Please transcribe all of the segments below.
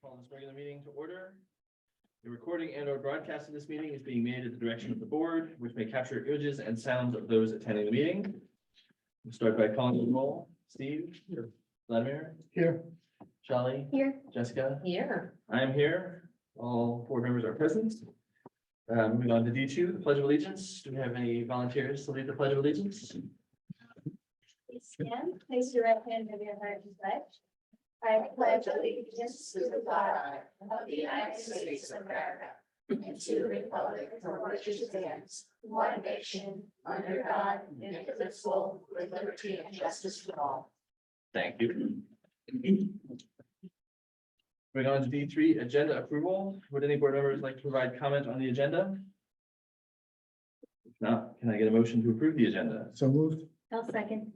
Call this regular meeting to order. The recording and/or broadcast of this meeting is being made at the direction of the board, which may capture images and sounds of those attending the meeting. We'll start by calling the roll. Steve? Here. Vladimir? Here. Shelley? Here. Jessica? Here. I am here. All board members are present. Moving on to D2, the Pledge of Allegiance. Do we have any volunteers to lead the Pledge of Allegiance? Please stand, place your right hand over your heart and pledge. I pledge allegiance to the flag of the United States of America and to the republic for which it stands, one nation, under God, indivisible, with liberty and justice for all. Thank you. Moving on to D3, agenda approval. Would any board members like to provide comment on the agenda? If not, can I get a motion to approve the agenda? So moved. I'll second.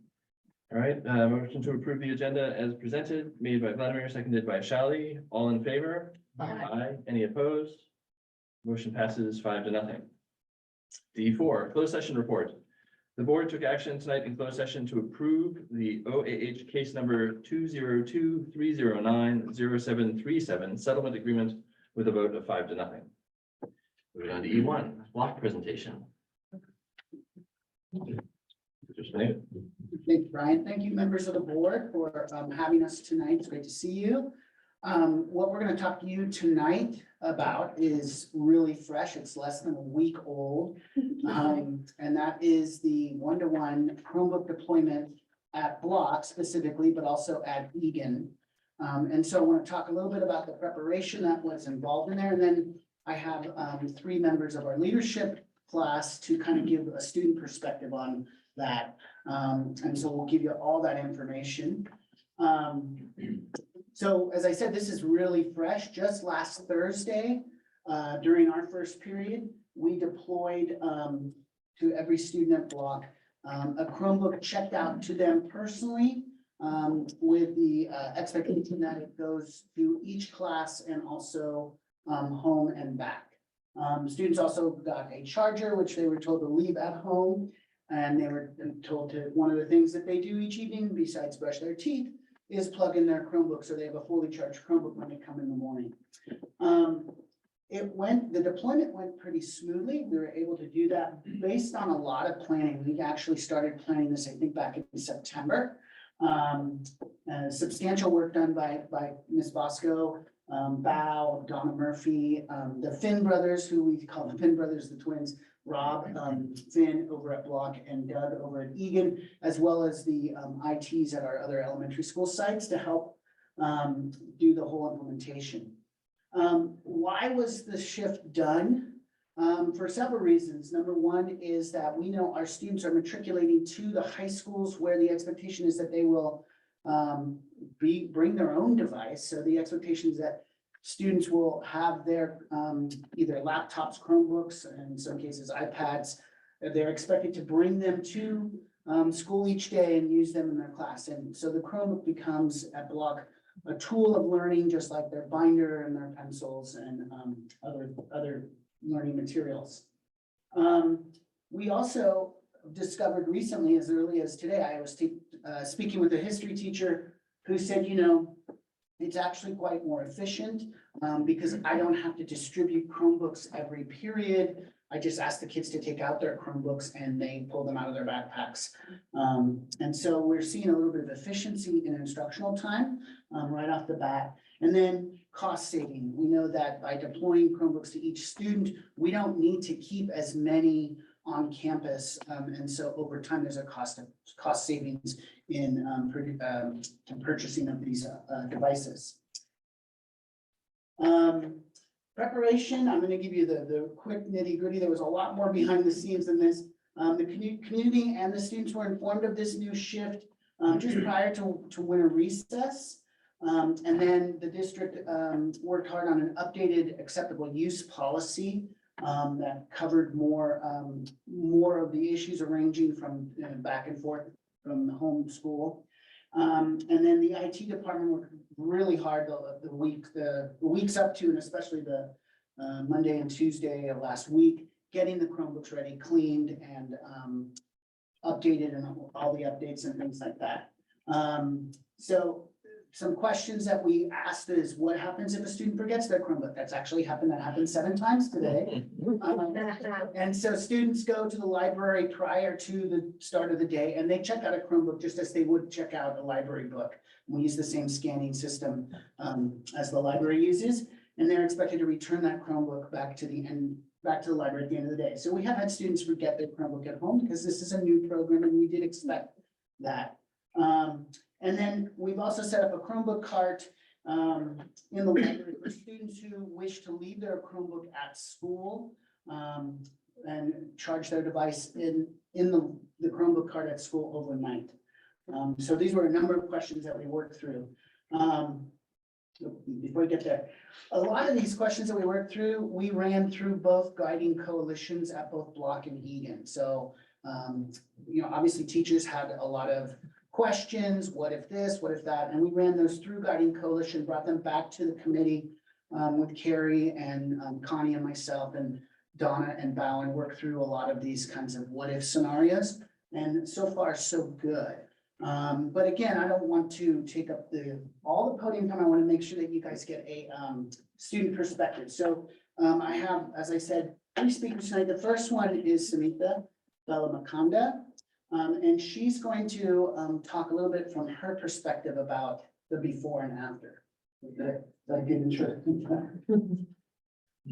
All right, motion to approve the agenda as presented, made by Vladimir, seconded by Shally. All in favor? Aye. Any opposed? Motion passes 5-0. D4, closed session report. The board took action tonight in closed session to approve the OAH case number 202-309-0737 settlement agreement with a vote of 5-0. Moving on to E1, block presentation. Just a minute. Thank you, Brian. Thank you, members of the board, for having us tonight. It's great to see you. What we're going to talk to you tonight about is really fresh. It's less than a week old. And that is the one-to-one Chromebook deployment at Block specifically, but also at Egan. And so I want to talk a little bit about the preparation that was involved in there. And then I have 3 members of our leadership class to kind of give a student perspective on that. And so we'll give you all that information. So as I said, this is really fresh. Just last Thursday, during our first period, we deployed to every student at Block a Chromebook checked out to them personally with the expectation that it goes to each class and also home and back. Students also got a charger, which they were told to leave at home. And they were told to, one of the things that they do each evening, besides brush their teeth, is plug in their Chromebook, so they have a fully charged Chromebook when they come in the morning. The deployment went pretty smoothly. We were able to do that based on a lot of planning. We actually started planning this, I think, back in September. Substantial work done by Ms. Bosco, Bao, Donna Murphy, the Finn brothers, who we call the Finn brothers, the twins, Rob, Finn over at Block and Doug over at Egan, as well as the ITs at our other elementary school sites to help do the whole implementation. Why was the shift done? For several reasons. Number one is that we know our students are matriculating to the high schools where the expectation is that they will bring their own device. So the expectation is that students will have their either laptops, Chromebooks, and in some cases iPads. They're expected to bring them to school each day and use them in their class. And so the Chromebook becomes at Block a tool of learning, just like their binder and their pencils and other learning materials. We also discovered recently, as early as today, I was speaking with a history teacher who said, you know, it's actually quite more efficient because I don't have to distribute Chromebooks every period. I just ask the kids to take out their Chromebooks and they pull them out of their backpacks. And so we're seeing a little bit of efficiency in instructional time right off the bat. And then cost saving. We know that by deploying Chromebooks to each student, we don't need to keep as many on campus. And so over time, there's a cost savings in purchasing of these devices. Preparation, I'm going to give you the quick nitty gritty. There was a lot more behind the scenes than this. The community and the students were informed of this new shift just prior to winter recess. And then the district worked hard on an updated acceptable use policy that covered more of the issues ranging from back and forth from the home school. And then the IT department worked really hard the weeks up to, and especially the Monday and Tuesday of last week, getting the Chromebooks ready, cleaned and updated and all the updates and things like that. So some questions that we asked is what happens if a student forgets their Chromebook? That's actually happened. That happened 7 times today. And so students go to the library prior to the start of the day and they check out a Chromebook just as they would check out a library book. We use the same scanning system as the library uses, and they're expected to return that Chromebook back to the library at the end of the day. So we have had students forget their Chromebook at home because this is a new program and we did expect that. And then we've also set up a Chromebook cart in the library for students who wish to leave their Chromebook at school and charge their device in the Chromebook cart at school overnight. So these were a number of questions that we worked through. Before we get there, a lot of these questions that we worked through, we ran through both guiding coalitions at both Block and Egan. So, obviously teachers had a lot of questions, what if this, what if that, and we ran those through guiding coalition, brought them back to the committee with Carrie and Connie and myself and Donna and Bao, and worked through a lot of these kinds of what if scenarios. And so far, so good. But again, I don't want to take up all the podium time. I want to make sure that you guys get a student perspective. So I have, as I said, 3 speakers tonight. The first one is Samita Belamakanda. And she's going to talk a little bit from her perspective about the before and after. Is that a good intro?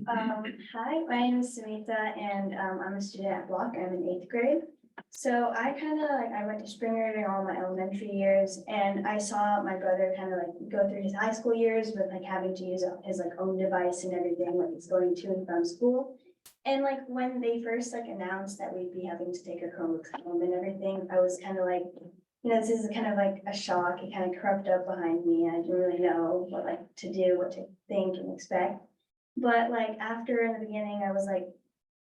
Hi, my name is Samita and I'm a student at Block. I'm in 8th grade. So I went to Springer during all my elementary years and I saw my brother kind of like go through his high school years with like having to use his like own device and everything when he's going to and from school. And like when they first like announced that we'd be having to take our Chromebooks home and everything, I was kind of like, this is kind of like a shock. It kind of crept up behind me. I didn't really know what like to do, what to think and expect. But like after in the beginning, I was like,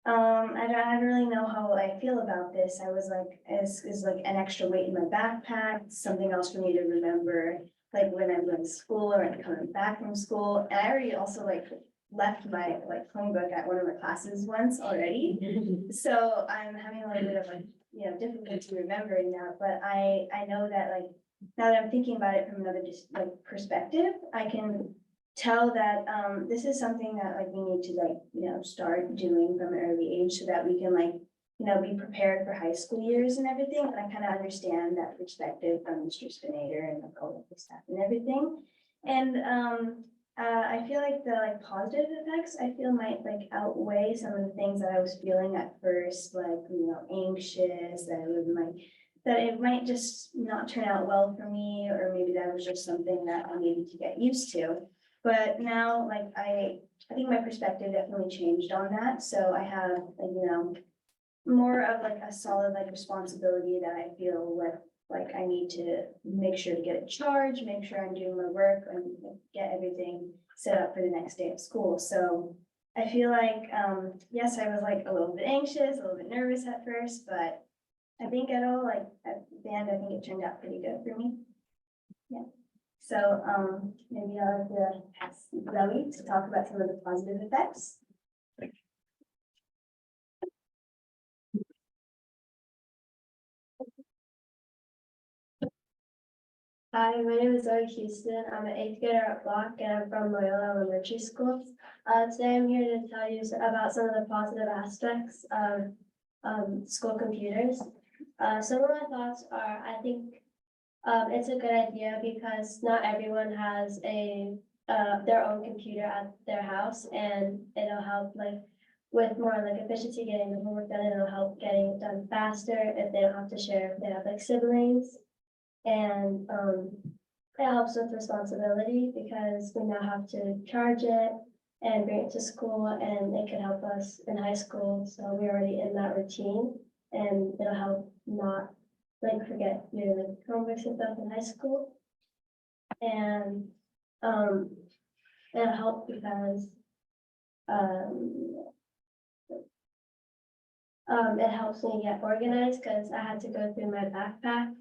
I don't really know how I feel about this. I was like, is like an extra weight in my backpack, something else for me to remember, like when I'm going to school or I'm coming back from school. And I already also like left my like Chromebook at one of my classes once already. So I'm having a little bit of like, difficulty remembering that, but I know that like, now that I'm thinking about it from another just like perspective, I can tell that this is something that like we need to like, start doing from an early age so that we can like, be prepared for high school years and everything. And I kind of understand that perspective from Mr. Spinader and all of the staff and everything. And I feel like the like positive effects I feel might like outweigh some of the things that I was feeling at first, like, anxious, that it might just not turn out well for me, or maybe that was just something that I needed to get used to. But now, like, I think my perspective definitely changed on that. So I have, like, more of like a solid like responsibility that I feel like I need to make sure to get it charged, make sure I'm doing my work and get everything set up for the next day of school. So I feel like, yes, I was like a little bit anxious, a little bit nervous at first, but I think at the end, I think it turned out pretty good for me. Yeah. So maybe I'll have to ask Zoe to talk about some of the positive effects. Hi, my name is Zoe Houston. I'm an 8th grader at Block and I'm from Loyola Elementary School. Today I'm here to tell you about some of the positive aspects of school computers. Some of my thoughts are, I think it's a good idea because not everyone has their own computer at their house, and it'll help like with more like efficiency getting the homework done, and it'll help getting it done faster if they don't have to share, if they have like siblings. And it helps with responsibility because we now have to charge it and bring it to school, and it can help us in high school. So we're already in that routine, and it'll help not like forget your like Chromebooks and stuff in high school. And it'll help because it helps me get organized because I had to go through my backpack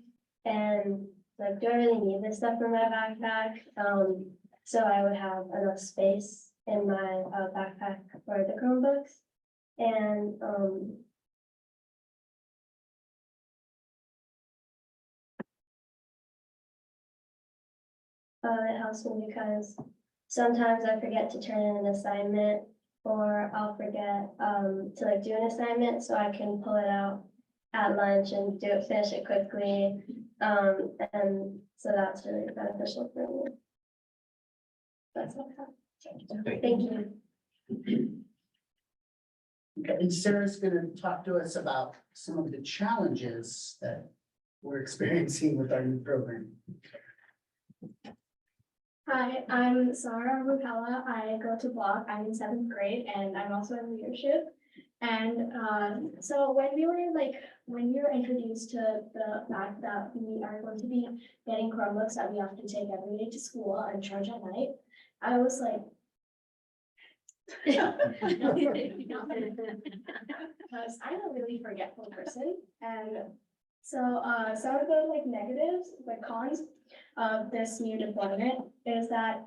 and like don't really need this stuff in my backpack. So I would have enough space in my backpack for the Chromebooks. And It helps me because sometimes I forget to turn in an assignment or I'll forget to like do an assignment, so I can pull it out at lunch and finish it quickly. And so that's really beneficial for me. That's all I have. Thank you. Okay, and Sarah's gonna talk to us about some of the challenges that we're experiencing with our new program. Hi, I'm Sarah Rupella. I go to Block. I'm in 7th grade and I'm also in leadership. And so when we were introduced to the fact that we are going to be getting Chromebooks that we have to take every day to school and charge at night, I was like, because I'm a really forgetful person, and so some of the like negatives, like cons of this new deployment is that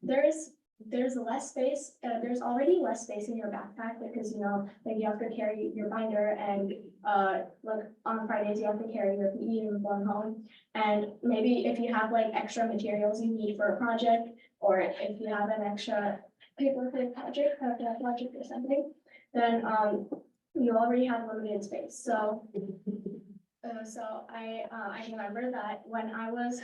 there's less space. There's already less space in your backpack because like you have to carry your binder, and like on Fridays you have to carry your PE uniform home, and maybe if you have like extra materials you need for a project, or if you have an extra paper for a project, or something, then you already have limited space. So I remember that when I was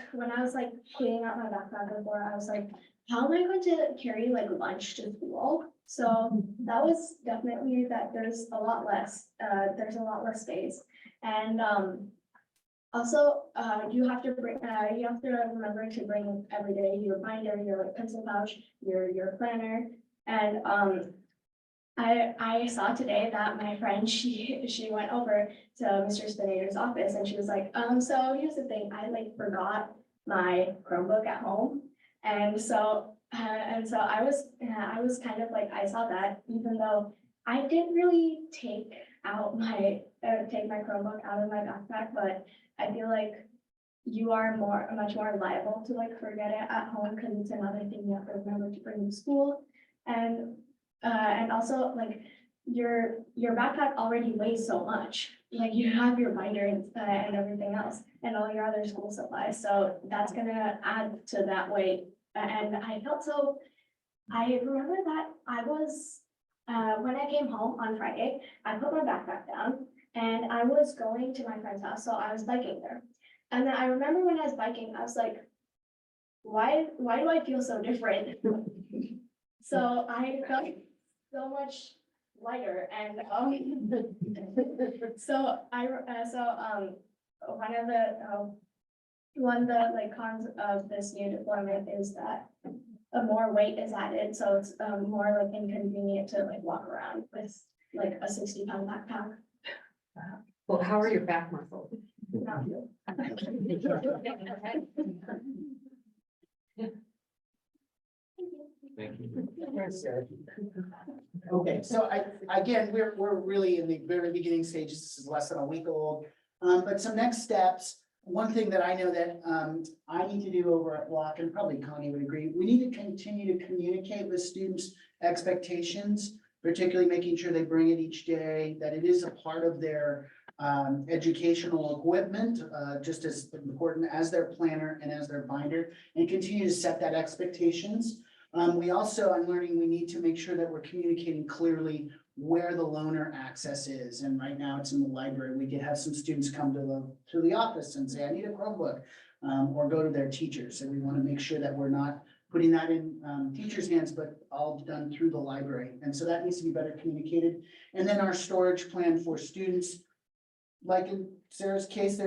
like cleaning out my backpack before, I was like, how am I going to carry like lunch to school? So that was definitely that there's a lot less space. And also, you have to remember to bring every day your binder, your like pencil pouch, your planner. And I saw today that my friend, she went over to Mr. Spinader's office and she was like, so here's the thing, I like forgot my Chromebook at home. And so I was kind of like, I saw that, even though I didn't really take my Chromebook out of my backpack, but I feel like you are much more liable to like forget it at home because it's another thing you have to remember to bring to school. And also like your backpack already weighs so much. Like you have your binder and everything else and all your other school supplies. So that's gonna add to that weight. And I remember that I was, when I came home on Friday, I put my backpack down and I was going to my friend's house. So I was biking there. And then I remember when I was biking, I was like, why do I feel so different? So I felt so much lighter, and one of the like cons of this new deployment is that more weight is added, so it's more like inconvenient to like walk around with like a 60-pound backpack. Well, how are your back muscles? Not good. Thank you. Okay, so again, we're really in the very beginning stages. This is less than a week old. But some next steps, one thing that I know that I need to do over at Block, and probably Connie would agree, we need to continue to communicate with students' expectations, particularly making sure they bring it each day, that it is a part of their educational equipment, just as important as their planner and as their binder, and continue to set that expectations. We also, I'm learning, we need to make sure that we're communicating clearly where the loaner access is. And right now it's in the library. We did have some students come to the office and say, I need a Chromebook, or go to their teachers. And we want to make sure that we're not putting that in teachers' hands, but all done through the library. And so that needs to be better communicated. And then our storage plan for students, like in Sarah's case,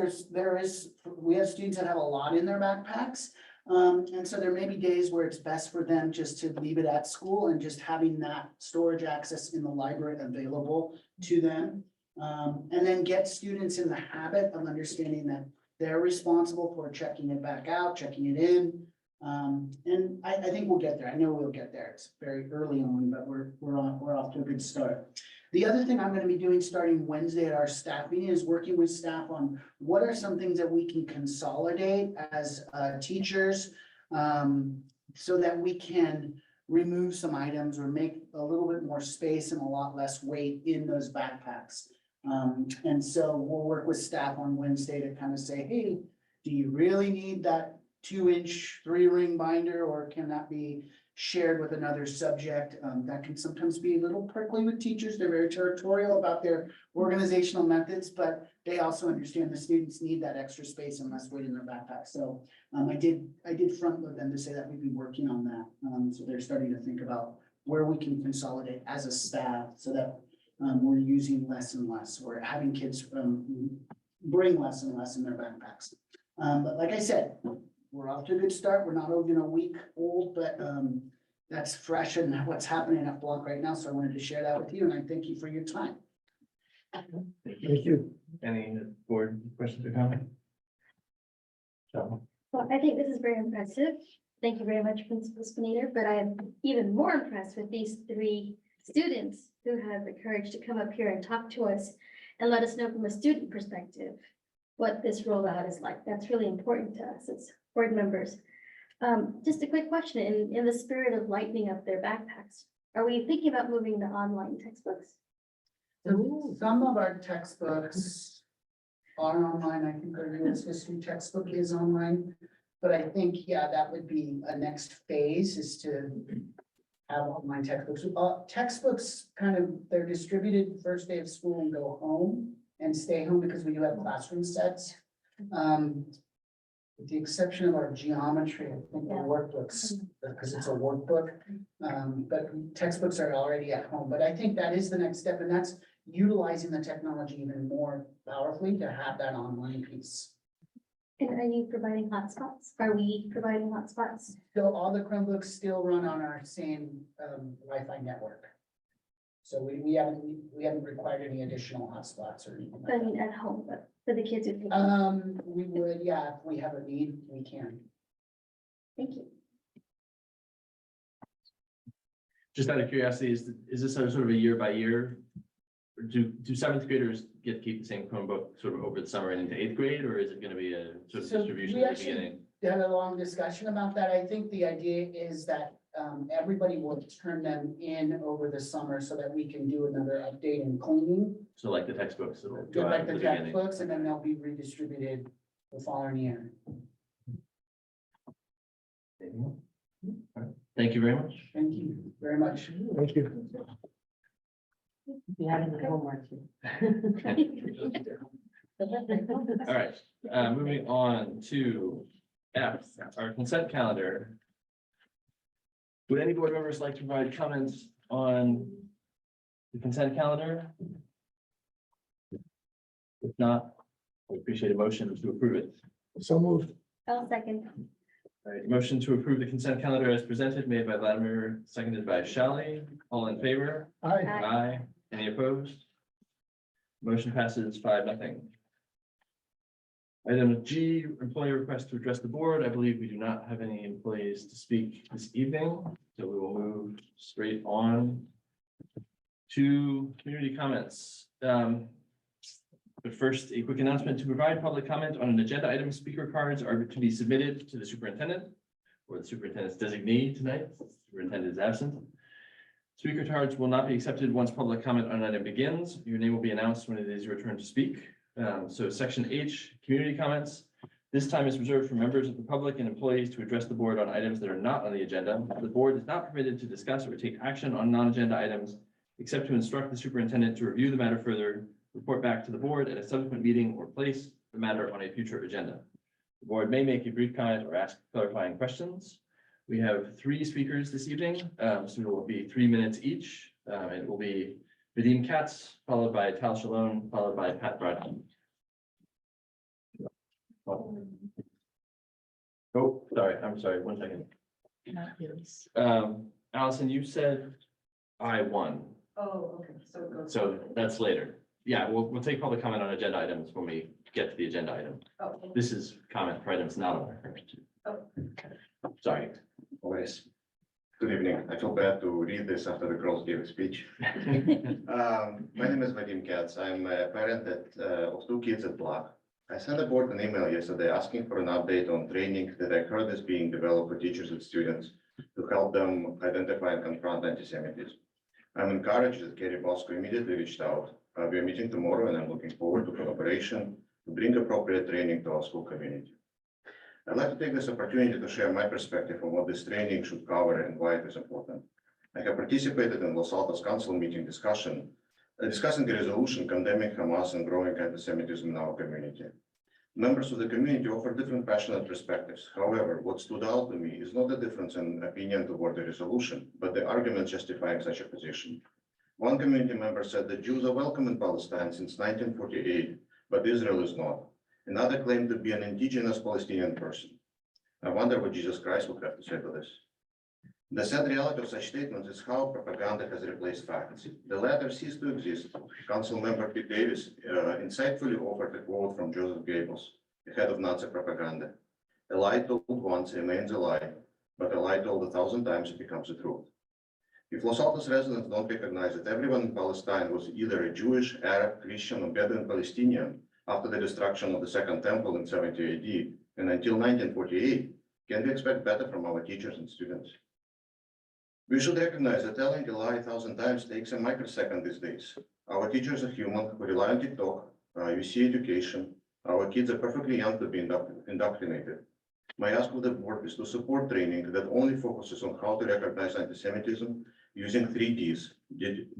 we have students that have a lot in their backpacks. And so there may be days where it's best for them just to leave it at school and just having that storage access in the library available to them. And then get students in the habit of understanding that they're responsible for checking it back out, checking it in. And I think we'll get there. I know we'll get there. It's very early on, but we're off to a good start. The other thing I'm going to be doing starting Wednesday at our staff meeting is working with staff on what are some things that we can consolidate as teachers, so that we can remove some items or make a little bit more space and a lot less weight in those backpacks. And so we'll work with staff on Wednesday to kind of say, hey, do you really need that 2-inch 3-ring binder, or can that be shared with another subject? That can sometimes be a little prickly with teachers. They're very territorial about their organizational methods, but they also understand the students need that extra space and less weight in their backpack. So I did front load them to say that we've been working on that. So they're starting to think about where we can consolidate as a staff so that we're using less and less, or having kids bring less and less in their backpacks. But like I said, we're off to a good start. We're not even a week old, but that's fresh in what's happening at Block right now. So I wanted to share that with you, and I thank you for your time. Thank you. Any board questions or comments? So, Well, I think this is very impressive. Thank you very much, Principal Spinator, but I am even more impressed with these 3 students who have the courage to come up here and talk to us and let us know from a student perspective what this rollout is like. That's really important to us as board members. Just a quick question, in the spirit of lightening up their backpacks, are we thinking about moving to online textbooks? Some of our textbooks are online. I think our US history textbook is online. But I think, yeah, that would be a next phase, is to have online textbooks. Textbooks kind of, they're distributed first day of school and go home and stay home, because we do have classroom sets. With the exception of our geometry, I think the workbooks, because it's a workbook. But textbooks are already at home. But I think that is the next step, and that's utilizing the technology even more powerfully to have that online piece. And are you providing hotspots? Are we providing hotspots? So all the Chromebooks still run on our same Wi-Fi network. So we haven't required any additional hotspots or anything I like mean, at home, but for the kids who. that. We would, yeah, if we have a need, we can. Thank you. just out of curiosity, is this a sort of a year by year? Or do 7th graders get to keep the same Chromebook sort of over the summer and into 8th grade, or is it gonna be a sort of So distribution we at the actually- beginning? Had a long discussion about that. I think the idea is that everybody will turn them in over the summer so that we can do another update and cleaning. So like the textbooks, it'll Get go out like at the the beginning. textbooks, and then they'll be redistributed the following year. Thank you very much. Thank you very much. Thank you. You have any homework. All right, moving on to F, our consent calendar. Would any board members like to provide comments on the consent calendar? If not, we appreciate a motion to approve it. So moved. I'll second. All right, motion to approve the consent calendar as presented, made by Vladimir, seconded by Shelley. All in favor? Aye. Aye. Any opposed? Motion passes 5-0. Item G, employee request to address the board. I believe we do not have any employees to speak this evening, so we will move straight on to community comments. But first, a quick announcement: to provide public comment on an agenda item, speaker cards are to be submitted to the superintendent or the superintendent's designee tonight. The superintendent is absent. Speaker cards will not be accepted once public comment on an item begins. Your name will be announced when it is your turn to speak. So section H, community comments. This time is reserved for members of the public and employees to address the board on items that are not on the agenda. The board is not permitted to discuss or take action on non-agenda items, except to instruct the superintendent to review the matter further, report back to the board at a subsequent meeting, or place the matter on a future agenda. The board may make a brief comment or ask clarifying questions. We have 3 speakers this evening, so it will be 3 minutes each. It will be Vadim Katz, followed by Tal Shalom, followed by Pat Bradley. Oh, sorry, I'm sorry, 1 second. Allison, you said I won, Oh, okay, so it goes. so that's later. Yeah, we'll take public comment on agenda items when we get to the agenda item. Oh, This is comment for items not on our. Oh. Sorry. Always. Good evening. I feel bad to read this after the girls gave a speech. My name is Vadim Katz. I'm a parent of 2 kids at Block. I sent the board an email yesterday asking for an update on training that I heard is being developed for teachers and students to help them identify and confront antisemitism. I'm encouraged that Kerry Bosco immediately reached out. We are meeting tomorrow, and I'm looking forward to collaboration to bring appropriate training to our school community. I'd like to take this opportunity to share my perspective on what this training should cover and why it is important. I have participated in Los Altos Council meeting discussion, discussing a resolution condemning Hamas and growing anti-Semitism in our community. Members of the community offer different passionate perspectives. However, what stood out to me is not the difference in opinion toward the resolution, but the argument justifying such a position. One community member said that Jews are welcome in Palestine since 1948, but Israel is not. Another claimed to be an indigenous Palestinian person. I wonder what Jesus Christ would have to say to this. The sad reality of such statements is how propaganda has replaced facts. The latter ceased to exist. Council member Pete Davis insightfully offered a quote from Joseph Goebbels, the head of Nazi propaganda. A lie told once remains a lie, but a lie told 1,000 times it becomes a truth. If Los Altos residents don't recognize that everyone in Palestine was either a Jewish, Arab, Christian, or Bedouin Palestinian after the destruction of the Second Temple in 70 AD and until 1948, can we expect better from our teachers and students? We should recognize that telling a lie 1,000 times takes a microsecond these days. Our teachers are human who rely on TikTok, UC education. Our kids are perfectly young to be indoctrinated. My ask of the board is to support training that only focuses on how to recognize anti-Semitism using 3 Ds: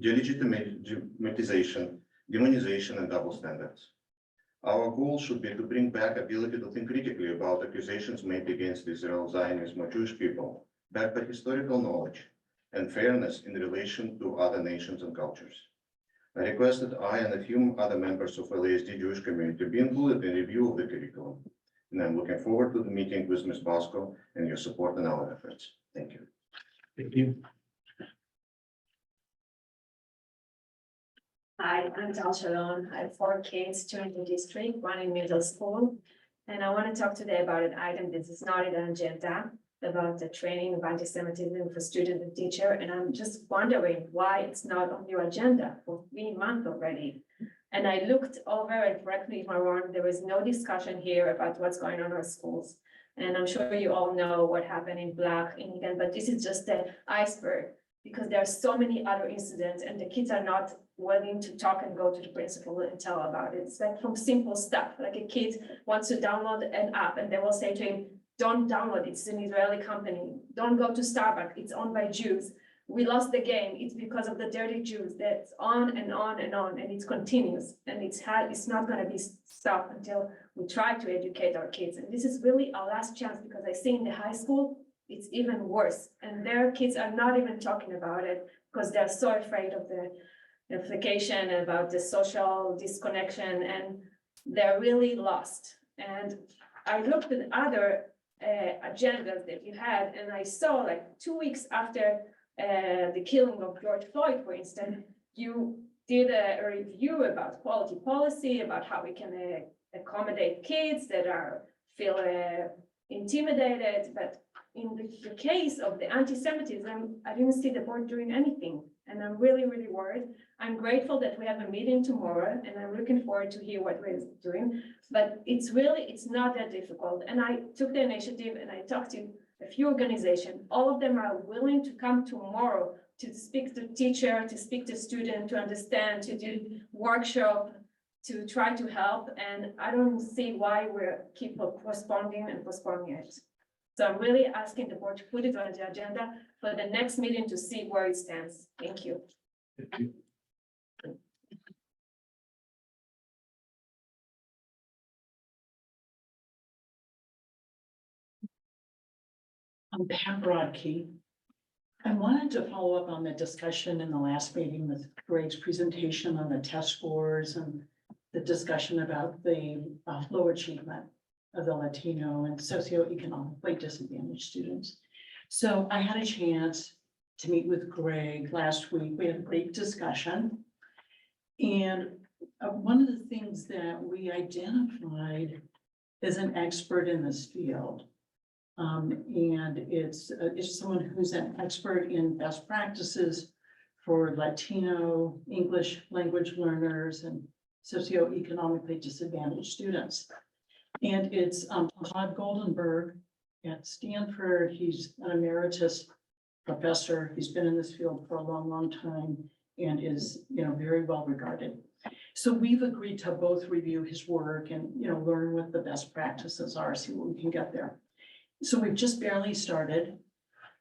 delegitimization, demonization, and double standards. Our goal should be to bring back ability to think critically about accusations made against Israel, Zionism, or Jewish people, backed by historical knowledge and fairness in relation to other nations and cultures. I request that I and a few other members of the LASD Jewish community be included in review of the curriculum. And I'm looking forward to the meeting with Ms. Bosco and your support in our efforts. Thank you. Thank you. Hi, I'm Tal Shalom. I have 4 kids, 2 in the district, 1 in middle school. And I want to talk today about an item that is not in the agenda, about the training of anti-Semitism for student and teacher. And I'm just wondering why it's not on your agenda for 3 months already. And I looked over, and correct me if I'm wrong, there was no discussion here about what's going on in our schools. And I'm sure you all know what happened in Black, in Eden, but this is just the iceberg, because there are so many other incidents and the kids are not willing to talk and go to the principal and tell about it. It's like from simple stuff, like a kid wants to download an app and they will say to him, don't download it, it's an Israeli company. Don't go to Starbucks, it's owned by Jews. We lost the game, it's because of the dirty Jews. That's on and on and on, and it continues. And it's not gonna be stopped until we try to educate our kids. And this is really our last chance, because I see in the high school, it's even worse. And their kids are not even talking about it because they're so afraid of the implication about the social disconnection, and they're really lost. And I looked at other agendas that you had, and I saw like 2 weeks after the killing of George Floyd, for instance, you did a review about quality policy, about how we can accommodate kids that feel intimidated. But in the case of the anti-Semitism, I didn't see the board doing anything. And I'm really, really worried. I'm grateful that we have a meeting tomorrow, and I'm looking forward to hear what we're doing. But it's not that difficult. And I took the initiative and I talked to a few organizations. All of them are willing to come tomorrow to speak to teacher, to speak to student, to understand, to do workshop, to try to help. And I don't see why we're keep postponing it. So I'm really asking the board to put it on the agenda for the next meeting to see where it stands. Thank you. Thank you. I'm Pam Broadkey. I wanted to follow up on the discussion in the last meeting with Greg's presentation on the test scores and the discussion about the low achievement of the Latino and socioeconomically disadvantaged students. So I had a chance to meet with Greg last week. We had a great discussion. And one of the things that we identified as an expert in this field, and it's someone who's an expert in best practices for Latino English language learners and socioeconomically disadvantaged students. And it's Todd Goldenberg at Stanford. He's an emeritus professor. He's been in this field for a long, long time and is, very well regarded. So we've agreed to both review his work and, learn what the best practices are, see what we can get there. So we've just barely started.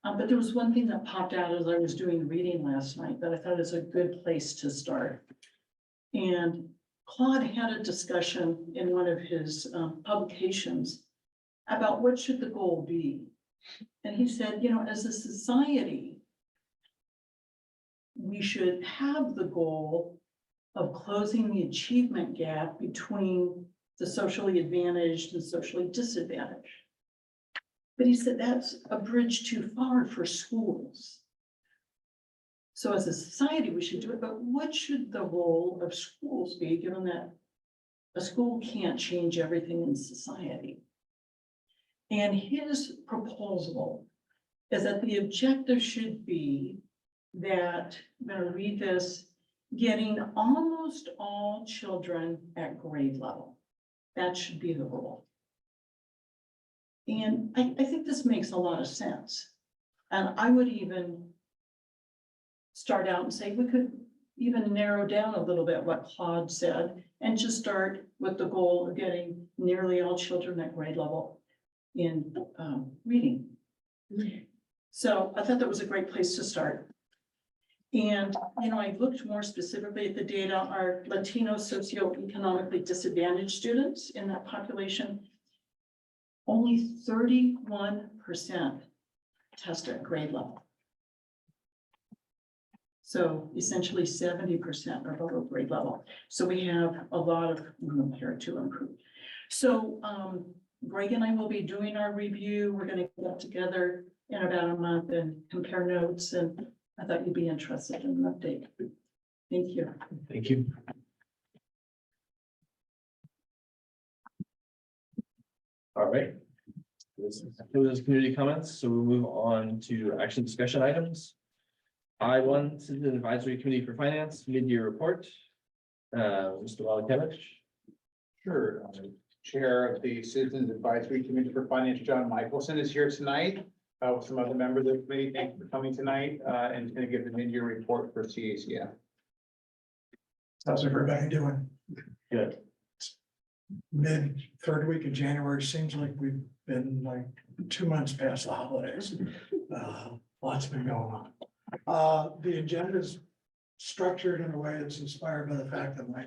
But there was one thing that popped out as I was doing reading last night that I thought is a good place to start. And Claude had a discussion in one of his publications about what should the goal be. And he said, as a society, we should have the goal of closing the achievement gap between the socially advantaged and socially disadvantaged. But he said that's a bridge too far for schools. So as a society, we should do it, but what should the role of schools be, given that a school can't change everything in society? And his proposal is that the objective should be that, I'm gonna read this, getting almost all children at grade level. That should be the goal. And I think this makes a lot of sense. And I would even start out and say, we could even narrow down a little bit what Claude said and just start with the goal of getting nearly all children at grade level in reading. So I thought that was a great place to start. And, I looked more specifically at the data, our Latino socioeconomically disadvantaged students in that population, only 31% test at grade level. So essentially 70% are below grade level. So we have a lot of room here to improve. So Greg and I will be doing our review. We're going to get together in about a month and compare notes, and I thought you'd be interested in an update. Thank you. Thank you. All right. Those community comments, so we'll move on to action discussion items. I1 Citizen Advisory Committee for Finance mid-year report. Mr. Walikevich. Sure. Chair of the Citizens Advisory Committee for Finance, John Michelson, is here tonight with some other members of the committee. Thank you for coming tonight and is going to give the mid-year report for CACF. How's everybody doing? Good. Third week of January, seems like we've been like 2 months past the holidays. Lots been going on. The agenda is structured in a way that's inspired by the fact that my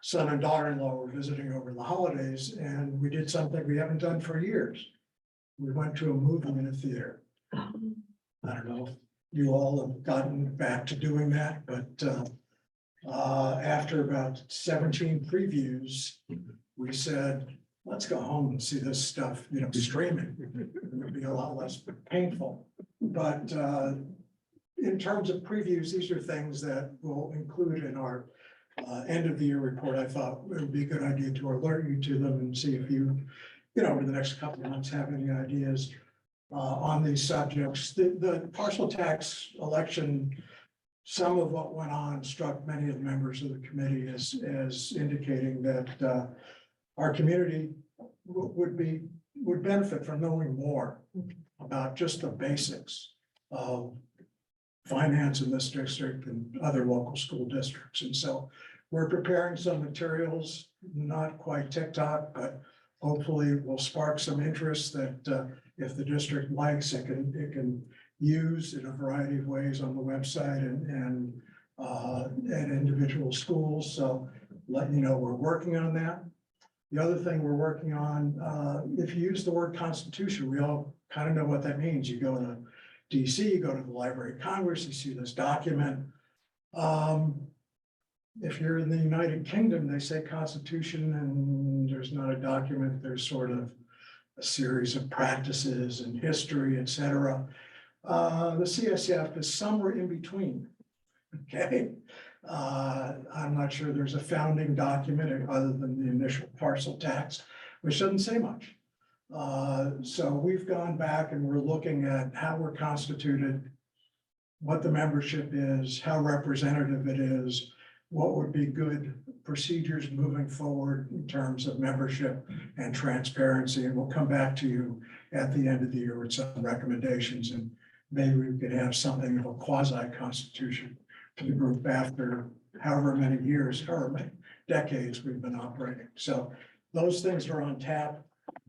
son and daughter-in-law were visiting over the holidays, and we did something we haven't done for years. We went to a movie in a theater. I don't know if you all have gotten back to doing that, but after about 17 previews, we said, let's go home and see this stuff, streaming. It would be a lot less painful. But in terms of previews, these are things that we'll include in our end of the year report. I thought it would be a good idea to alert you to them and see if you, over the next couple of months, have any ideas on these subjects. The partial tax election, some of what went on struck many of the members of the committee as indicating that our community would benefit from knowing more about just the basics of finance in this district and other local school districts. And so we're preparing some materials, not quite TikTok, but hopefully will spark some interest that if the district likes, it can use in a variety of ways on the website and at individual schools. So let you know we're working on that. The other thing we're working on, if you use the word Constitution, we all kind of know what that means. You go to DC, you go to the Library of Congress, you see this document. If you're in the United Kingdom, they say Constitution and there's not a document, there's sort of a series of practices and history, et cetera. The CSF is somewhere in between, okay? I'm not sure there's a founding document other than the initial parcel tax, which doesn't say much. So we've gone back and we're looking at how we're constituted, what the membership is, how representative it is, what would be good procedures moving forward in terms of membership and transparency. And we'll come back to you at the end of the year with some recommendations, and maybe we could have something of a quasi-constitution to the group after however many years, decades we've been operating. So those things are on tap.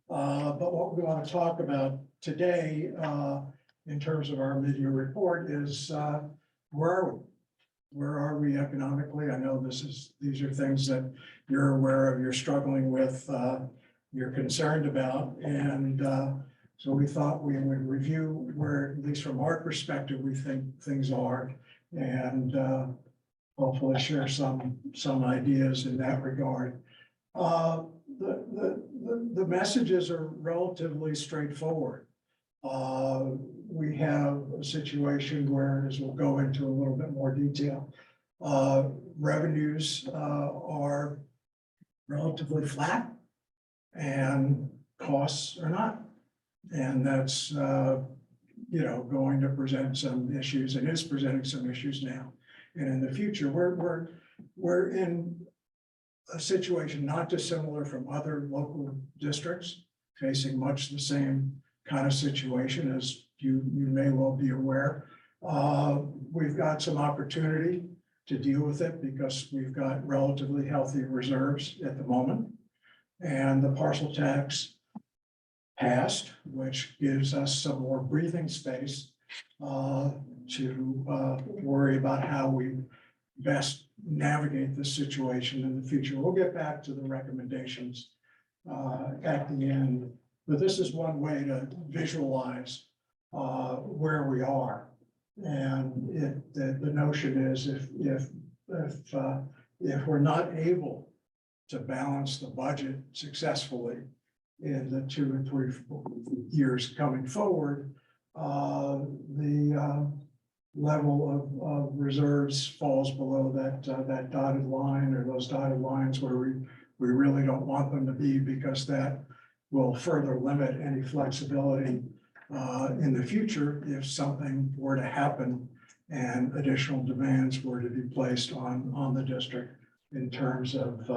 But what we want to talk about today, in terms of our mid-year report is, where are we? Where are we economically? I know these are things that you're aware of, you're struggling with, you're concerned about, and so we thought we would review where, at least from our perspective, we think things are, and hopefully share some ideas in that regard. The messages are relatively straightforward. We have a situation where, as we'll go into a little bit more detail, revenues are relatively flat and costs are not. And that's, going to present some issues, and is presenting some issues now. And in the future, we're in a situation not dissimilar from other local districts, facing much the same kind of situation, as you may well be aware. We've got some opportunity to deal with it because we've got relatively healthy reserves at the moment. And the parcel tax passed, which gives us some more breathing space to worry about how we best navigate this situation in the future. We'll get back to the recommendations at the end, but this is one way to visualize where we are. And the notion is if we're not able to balance the budget successfully in the 2 and 3 years coming forward, the level of reserves falls below that dotted line, or those dotted lines where we really don't want them to be, because that will further limit any flexibility in the future if something were to happen and additional demands were to be placed on the district in terms of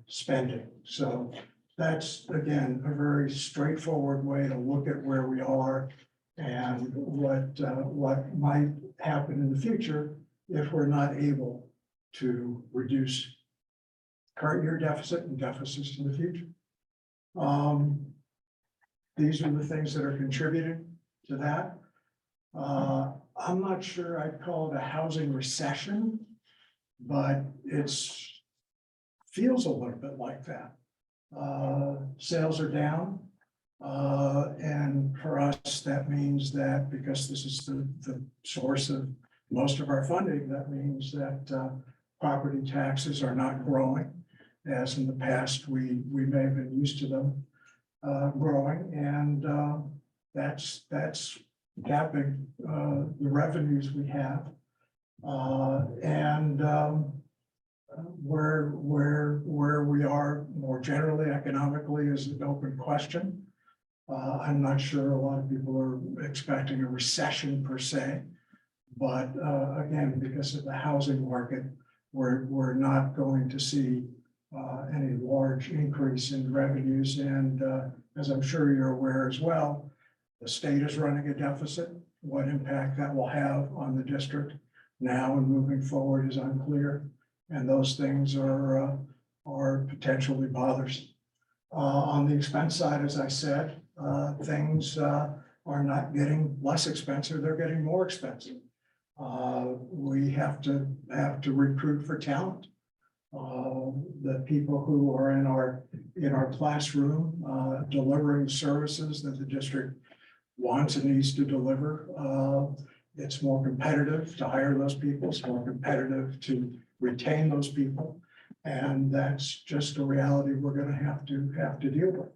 spending. So that's, again, a very straightforward way to look at where we are and what might happen in the future if we're not able to reduce current year deficit and deficits in the future. These are the things that are contributing to that. I'm not sure I'd call it a housing recession, but feels a little bit like that. Sales are down. And for us, that means that because this is the source of most of our funding, that means that property taxes are not growing, as in the past we may have been used to them growing, and that's capping the revenues we have. And where we are more generally economically is an open question. I'm not sure a lot of people are expecting a recession per se, but again, because of the housing market, we're not going to see any large increase in revenues. And as I'm sure you're aware as well, the state is running a deficit. What impact that will have on the district now and moving forward is unclear. And those things are potentially bothersome. On the expense side, as I said, things are not getting less expensive, they're getting more expensive. We have to recruit for talent. The people who are in our classroom delivering services that the district wants and needs to deliver. It's more competitive to hire those people. It's more competitive to retain those people. And that's just a reality we're going to have to deal with.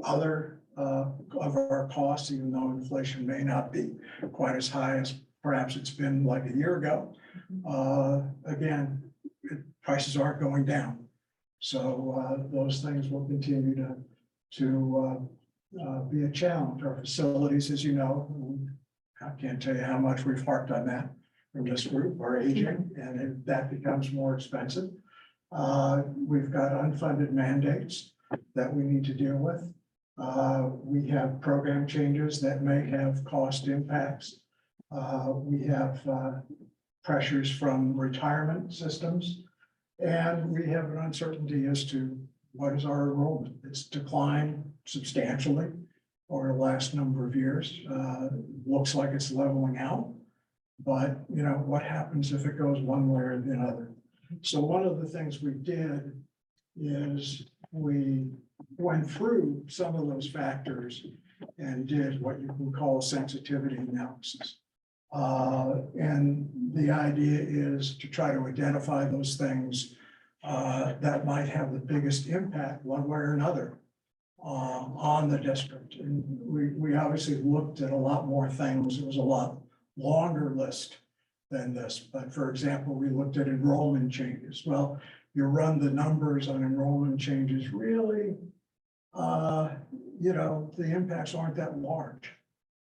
Other of our costs, even though inflation may not be quite as high as perhaps it's been like a year ago, again, prices aren't going down. So those things will continue to be a challenge. Our facilities, as you know, I can't tell you how much we've harped on that from this group, are aging, and that becomes more expensive. We've got unfunded mandates that we need to deal with. We have program changes that may have cost impacts. We have pressures from retirement systems. And we have an uncertainty as to what is our enrollment. It's declined substantially over the last number of years. Looks like it's leveling out. But, you know, what happens if it goes one way or the other? So one of the things we did is we went through some of those factors and did what you can call a sensitivity analysis. And the idea is to try to identify those things that might have the biggest impact one way or another on the district. And we obviously looked at a lot more things. It was a lot longer list than this. But for example, we looked at enrollment changes. Well, you run the numbers on enrollment changes, really, you know, the impacts aren't that large.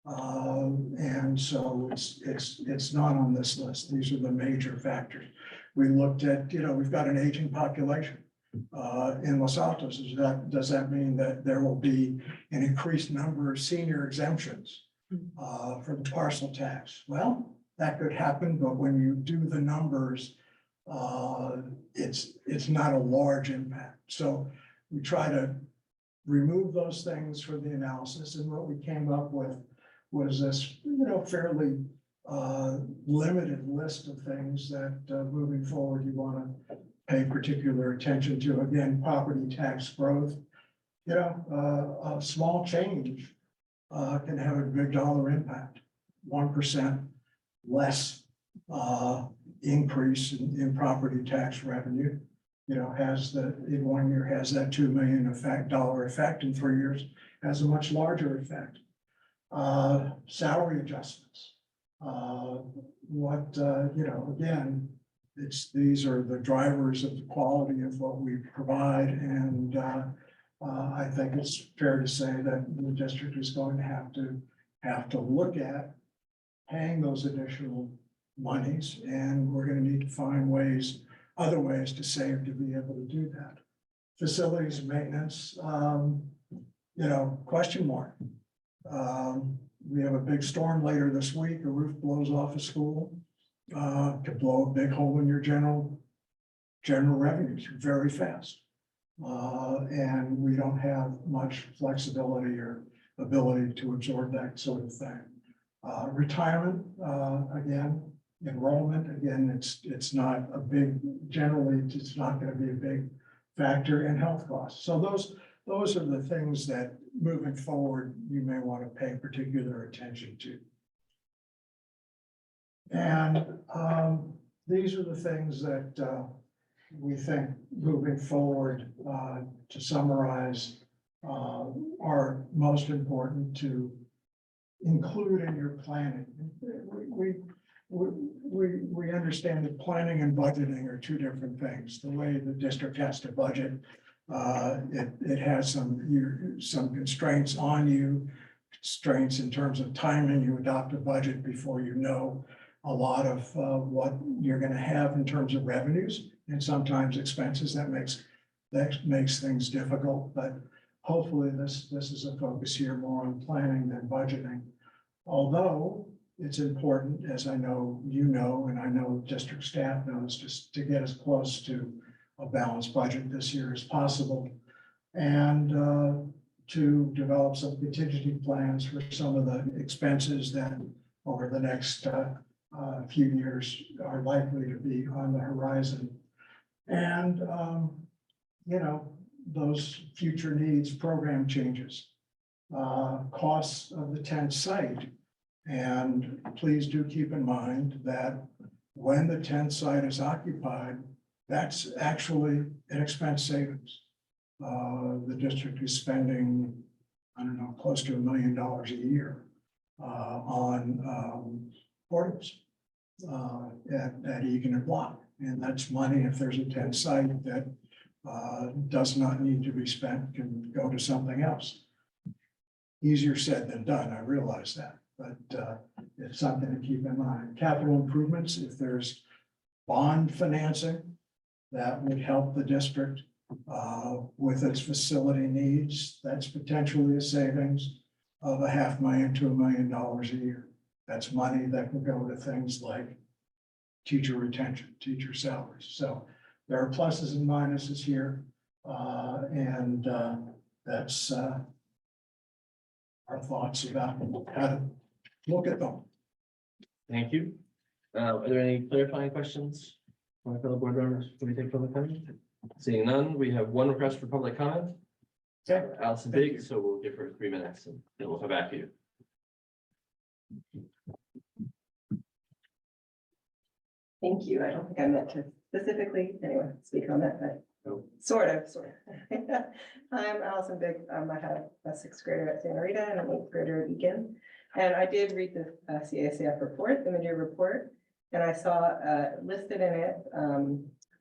And so it's not on this list. These are the major factors. We looked at, you know, we've got an aging population in Los Altos. Does that mean that there will be an increased number of senior exemptions for the parcel tax? Well, that could happen, but when you do the numbers, it's not a large impact. So we try to remove those things for the analysis, and what we came up with was this, you know, fairly limited list of things that moving forward you want to pay particular attention to. Again, property tax growth, you know, a small change can have a big dollar impact. 1% less increase in property tax revenue, you know, in 1 year has that $2 million dollar effect. In 3 years has a much larger effect. Salary adjustments. You know, again, these are the drivers of the quality of what we provide. And I think it's fair to say that the district is going to have to look at paying those additional monies, and we're going to need to find other ways to save to be able to do that. Facilities maintenance, you know, question mark. We have a big storm later this week. A roof blows off a school, could blow a big hole in your general revenues very fast. And we don't have much flexibility or ability to absorb that sort of thing. Retirement, again, enrollment, again, it's not a big, generally, it's not going to be a big factor in health costs. So those are the things that moving forward, you may want to pay particular attention to. And these are the things that we think moving forward, to summarize, are most important to include in your planning. We understand that planning and budgeting are two different things. The way the district has to budget, it has some constraints on you, constraints in terms of timing. You adopt a budget before you know a lot of what you're going to have in terms of revenues and sometimes expenses. That makes things difficult, but hopefully this is a focus here more on planning than budgeting. Although it's important, as I know you know, and I know district staff knows, just to get as close to a balanced budget this year as possible, and to develop some contingency plans for some of the expenses that over the next few years are likely to be on the horizon. And, you know, those future needs, program changes, costs of the tent site. And please do keep in mind that when the tent site is occupied, that's actually an expense savings. The district is spending, I don't know, close to $1 million a year on portables at Egan and Block. And that's money, if there's a tent site that does not need to be spent, can go to something else. Easier said than done, I realize that, but it's something to keep in mind. Capital improvements, if there's bond financing that would help the district with its facility needs, that's potentially a savings of $500,000 to $1 million a year. That's money that can go to things like teacher retention, teacher salaries. So there are pluses and minuses here. And that's our thoughts about how to look at them. Thank you. Are there any clarifying questions from my fellow board members? Can we take public comment? Seeing none, we have one request for public comment. Okay. Allison Thank Biggs, you. so we'll give her 3 minutes and then we'll come back to you. Thank you. I don't think I meant to specifically, anyway, speak on that, but No. sort of. I'm Allison Big. I have a sixth grader at Santa Rita and an eighth grader at Egan. And I did read the CACF report, the mid-year report, and I saw listed in it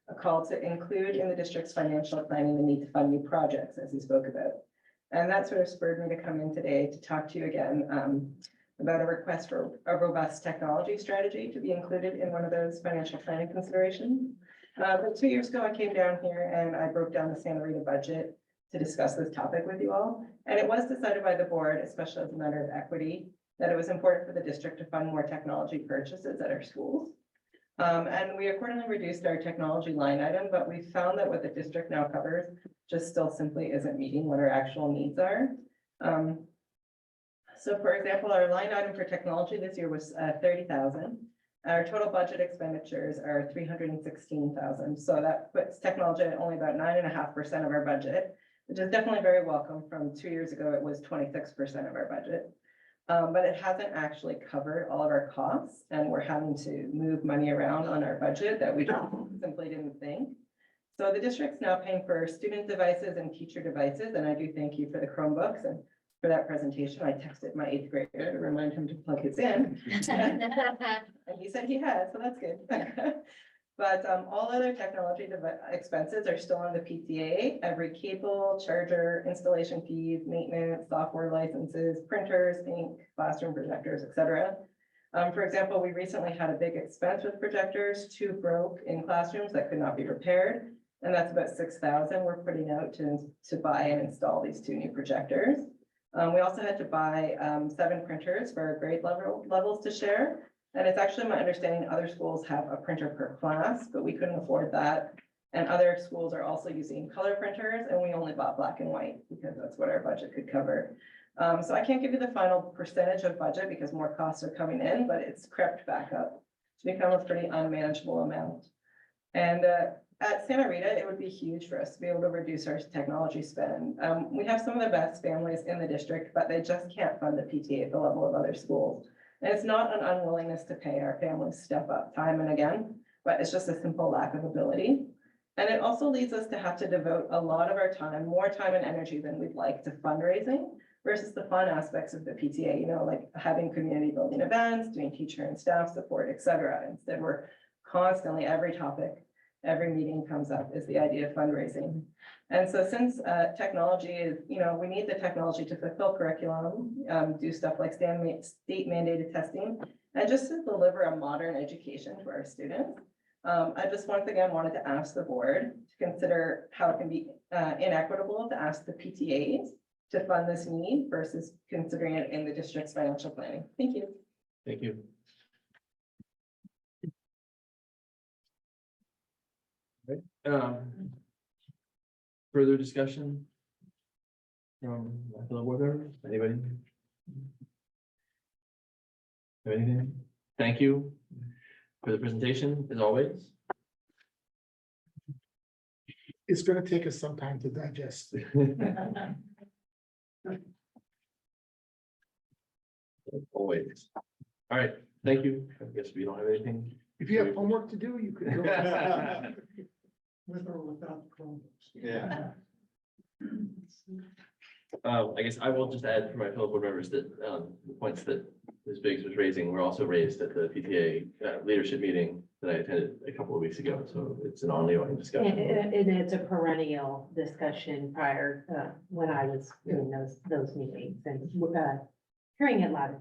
a call to include in the district's financial planning the need to fund new projects, as he spoke about. And that sort of spurred me to come in today to talk to you again about a request for a robust technology strategy to be included in one of those financial planning considerations. But 2 years ago, I came down here and I broke down the Santa Rita budget to discuss this topic with you all. And it was decided by the board, especially as a matter of equity, that it was important for the district to fund more technology purchases at our schools. And we accordingly reduced our technology line item, but we found that what the district now covers just still simply isn't meeting what our actual needs are. So for example, our line item for technology this year was 30,000. Our total budget expenditures are 316,000. So that puts technology at only about 9.5% of our budget, which is definitely very welcome. From 2 years ago, it was 26% of our budget. But it hasn't actually covered all of our costs, and we're having to move money around on our budget that we simply didn't think. So the district's now paying for student devices and teacher devices, and I do thank you for the Chromebooks and for that presentation. I texted my eighth grader to remind him to plug his in. And he said he has, so that's good. But all other technology expenses are still on the PTA. Every cable, charger, installation fees, maintenance, software licenses, printers, ink, classroom projectors, etc. For example, we recently had a big expense with projectors. 2 broke in classrooms that could not be repaired. And that's about 6,000 we're putting out to buy and install these 2 new projectors. We also had to buy 7 printers for our grade levels to share. And it's actually my understanding other schools have a printer per class, but we couldn't afford that. And other schools are also using color printers, and we only bought black and white because that's what our budget could cover. So I can't give you the final percentage of budget because more costs are coming in, but it's crept back up to become a pretty unmanageable amount. And at Santa Rita, it would be huge for us to be able to reduce our technology spend. We have some of the best families in the district, but they just can't fund the PTA at the level of other schools. And it's not an unwillingness to pay our families step up time and again, but it's just a simple lack of ability. And it also leads us to have to devote a lot of our time, more time and energy than we'd like, to fundraising versus the fun aspects of the PTA, you know, like having community building events, doing teacher and staff support, etc. Instead, we're constantly, every topic, every meeting comes up is the idea of fundraising. And so since technology is, you know, we need the technology to fulfill curriculum, do stuff like state mandated testing, and just to deliver a modern education to our students. I just once again wanted to ask the board to consider how it can be inequitable to ask the PTAs to fund this need versus considering it in the district's financial planning. Thank you. Thank you. Further discussion from my fellow board members? Anybody? Have anything? Thank you for the presentation, as always. It's gonna take us some time to digest. Always. All right, thank you. I guess we don't have anything. If you have homework to do, you could go. With or without the Chromebooks. Yeah. I guess I will just add for my fellow board members that the points that Ms. Biggs was raising were also raised at the PTA leadership meeting that I attended a couple of weeks ago. So it's an ongoing discussion. And it's a perennial discussion prior, when I was doing those meetings and hearing it loud.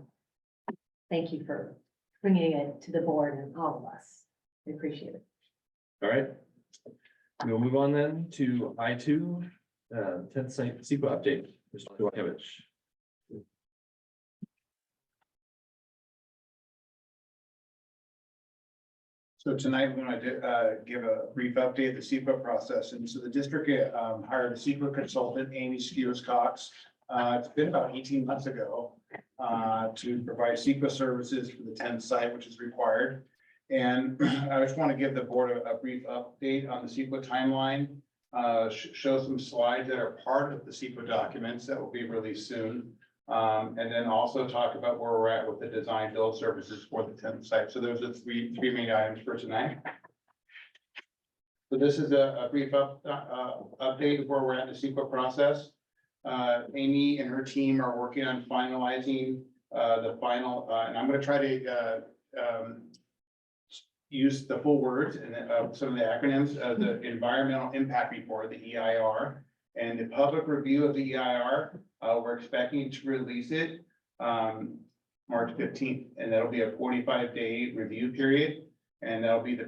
Thank you for bringing it to the board and all of us. I appreciate it. All right. We'll move on then to I2, 10th site SEQA update. Mr. Dwakevich. So tonight, we're going to give a brief update of the CEQA process. And so the district hired a CEQA consultant, Amy Skewes Cox. It's been about 18 months ago to provide CEQA services for the 10th site, which is required. And I just want to give the board a brief update on the CEQA timeline. Show some slides that are part of the CEQA documents that will be released soon. And then also talk about where we're at with the design build services for the 10th site. So those are three main items for tonight. So this is a brief update of where we're at in the CEQA process. Amy and her team are working on finalizing the final, and I'm going to try to use the full words and some of the acronyms of the environmental impact report, the EIR, and the public review of the EIR. We're expecting to release it March 15th, and that'll be a 45-day review period. And that'll be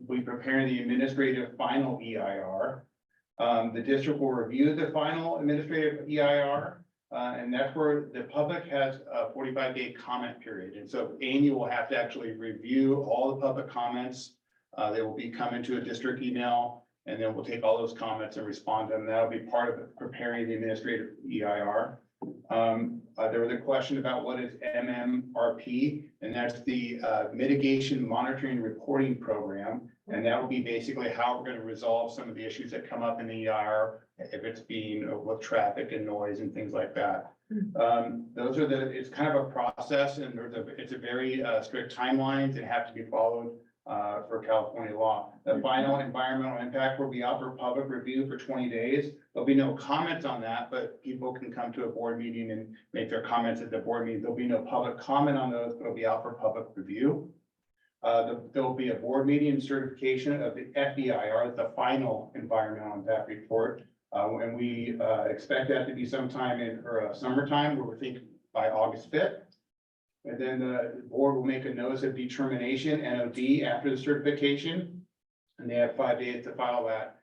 we prepare the administrative final EIR. The district will review the final administrative EIR, and that's where the public has a 45-day comment period. And so Amy will have to actually review all the public comments. They will be coming to a district email, and then we'll take all those comments and respond to them. That'll be part of preparing the administrative EIR. There was a question about what is MMRP, and that's the Mitigation Monitoring Reporting Program. And that will be basically how we're going to resolve some of the issues that come up in the EIR, if it's being with traffic and noise and things like that. Those are it's kind of a process, and it's a very strict timelines and have to be followed for California law. The final environmental impact will be out for public review for 20 days. There'll be no comments on that, but people can come to a board meeting and make their comments at the board meeting. There'll be no public comment on those, but it'll be out for public review. There'll be a board meeting certification of the FEIR, the final environmental impact report. And we expect that to be sometime in summertime, where we think by August 5th. And then the board will make a notice of determination, NOD, after the certification. And they have 5 days to file that.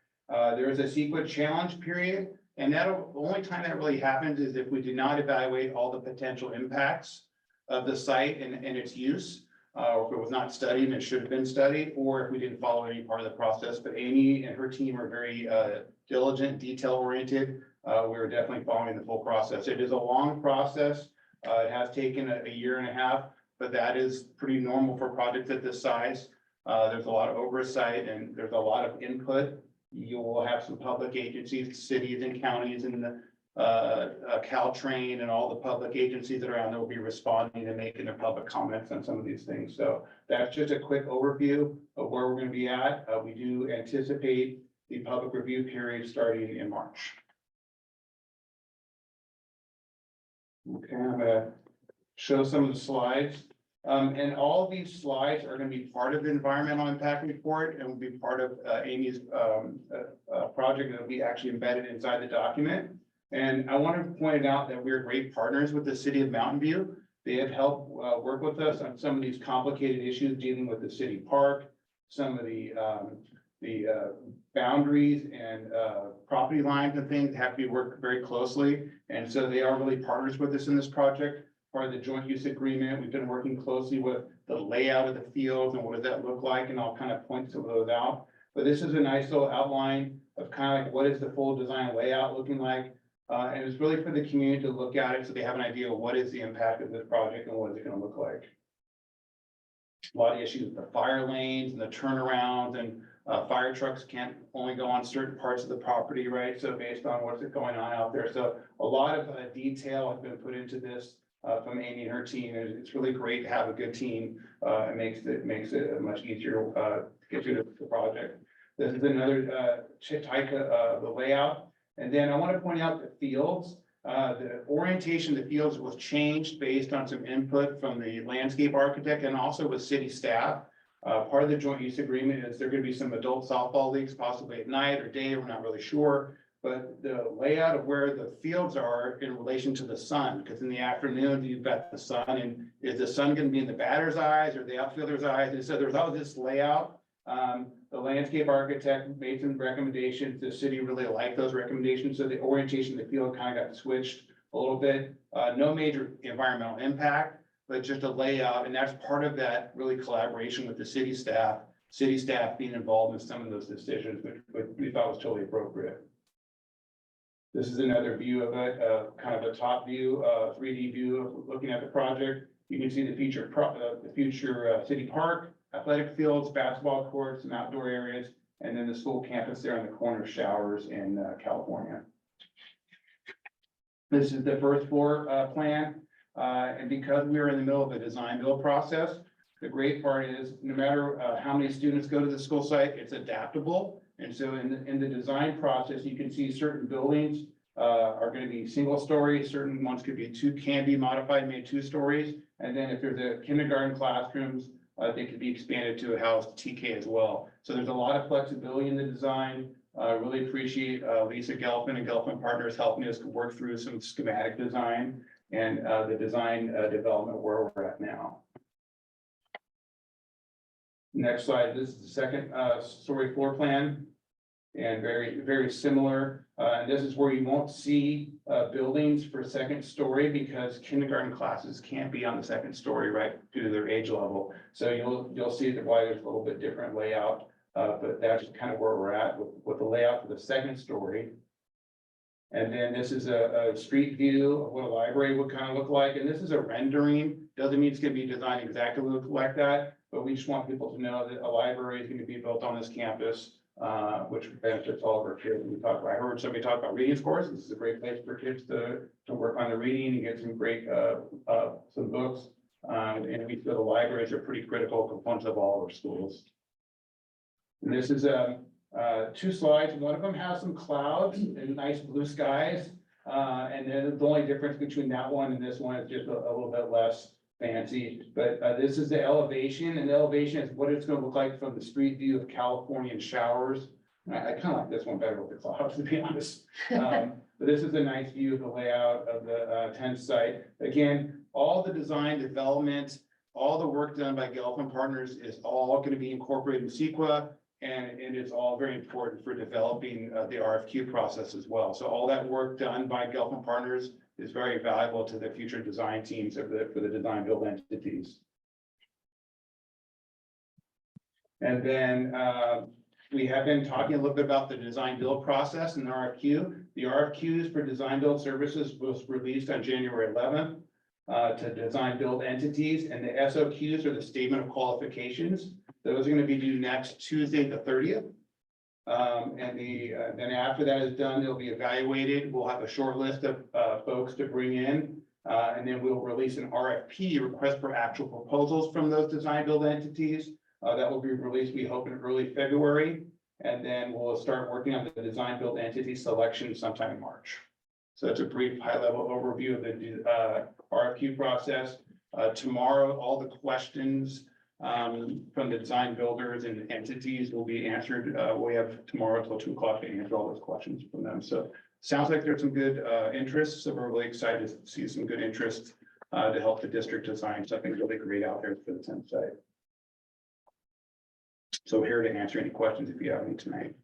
There is a CEQA challenge period, and the only time that really happens is if we do not evaluate all the potential impacts of the site and its use. Or if it was not studied and it should have been studied, or if we didn't follow any part of the process. But Amy and her team are very diligent, detail-oriented. We're definitely following the full process. It is a long process. It has taken a year and a half, but that is pretty normal for projects at this size. There's a lot of oversight and there's a lot of input. You will have some public agencies, cities and counties, and the Caltrain and all the public agencies that are on there will be responding and making their public comments on some of these things. So that's just a quick overview of where we're going to be at. We do anticipate the public review period starting in March. Okay, I'm gonna show some of the slides. And all of these slides are going to be part of the environmental impact report and will be part of Amy's project that will be actually embedded inside the document. And I want to point out that we're great partners with the city of Mountain View. They have helped work with us on some of these complicated issues dealing with the city park, some of the boundaries and property lines and things have to be worked very closely. And so they are really partners with us in this project. Part of the joint use agreement, we've been working closely with the layout of the fields and what does that look like, and I'll kind of point some of those out. But this is a nice little outline of kind of like what is the full design layout looking like. And it's really for the community to look at it so they have an idea of what is the impact of this project and what is it going to look like. A lot of issues with the fire lanes and the turnarounds, and fire trucks can't only go on certain parts of the property, right? So based on what's going on out there. So a lot of detail has been put into this from Amy and her team. It's really great to have a good team. It makes it much easier to get through the project. This is another type of the layout. And then I want to point out the fields. The orientation of the fields was changed based on some input from the landscape architect and also with city staff. Part of the joint use agreement is there going to be some adult softball leagues, possibly at night or day, we're not really sure. But the layout of where the fields are in relation to the sun, because in the afternoon you've got the sun, and is the sun going to be in the batter's eyes or the outfielder's eyes? And so there's all this layout. The landscape architect made some recommendations. The city really liked those recommendations. So the orientation of the field kind of got switched a little bit. No major environmental impact. but just a layout, and that's part of that really collaboration with the city staff being involved in some of those decisions, which we thought was totally appropriate. This is another view of it, kind of a top view, 3D view of looking at the project. You can see the future city park, athletic fields, basketball courts, and outdoor areas, and then the school campus there on the corner of Showers in California. This is the first floor plan, and because we're in the middle of a design build process, the great part is no matter how many students go to the school site, it's adaptable. And so in the design process, you can see certain buildings are going to be single story, certain ones can be modified, made 2 stories. And then if there's a kindergarten classrooms, they could be expanded to a house TK as well. So there's a lot of flexibility in the design. Really appreciate Lisa Gelfman and Gelfman Partners helping us work through some schematic design and the design development where we're at now. Next slide, this is the second story floor plan. And very, very similar. This is where you won't see buildings for second story because kindergarten classes can't be on the second story, right, due to their age level. So you'll see that why there's a little bit different layout, but that's kind of where we're at with the layout for the second story. And then this is a street view of what a library would kind of look like. And this is a rendering. Doesn't mean it's going to be designed exactly look like that, but we just want people to know that a library is going to be built on this campus. Which benefits all of our kids. I heard somebody talk about reading scores. This is a great place for kids to work on the reading and get some great, some books. And we feel the libraries are pretty critical components of all of our schools. And this is 2 slides. One of them has some clouds and nice blue skies. And then the only difference between that one and this one is just a little bit less fancy, but this is the elevation, and the elevation is what it's going to look like from the street view of California and Showers. I kind of like this one better with the clouds, to be honest. But this is a nice view of the layout of the 10 site. Again, all the design development, all the work done by Gelfman Partners is all going to be incorporated in CEQA, and it's all very important for developing the RFQ process as well. So all that work done by Gelfman Partners is very valuable to the future design teams for the design build entities. And then we have been talking a little bit about the design build process and the RFQ. The RFQs for design build services was released on January 11th to design build entities, and the SOQs are the statement of qualifications. Those are going to be due next Tuesday, the 30th. Then after that is done, they'll be evaluated. We'll have a short list of folks to bring in, and then we'll release an RFP, request for actual proposals from those design build entities. That will be released, we hope, in early February, and then we'll start working on the design build entity selection sometime in March. So that's a brief high-level overview of the RFQ process. Tomorrow, all the questions from the design builders and entities will be answered. We have tomorrow till 2 o'clock to answer all those questions from them. So sounds like there's some good interest. So we're really excited to see some good interest to help the district design something really great out there for the 10th site. So here to answer any questions if you have any tonight.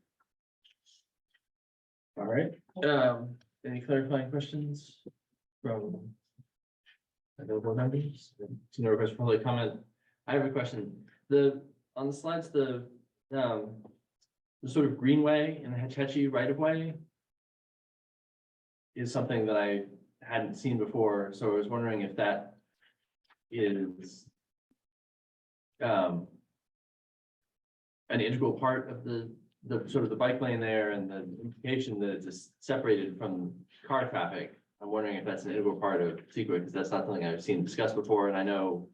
All right, any clarifying questions from other board members? See no request for public comment. I have a question. On the slides, the sort of greenway in the Hetch Hetchy right of way is something that I hadn't seen before. So I was wondering if that is an integral part of the sort of the bike lane there, and the implication that it's just separated from car traffic. I'm wondering if that's an integral part of CEQA, because that's not something I've seen discussed before, and I know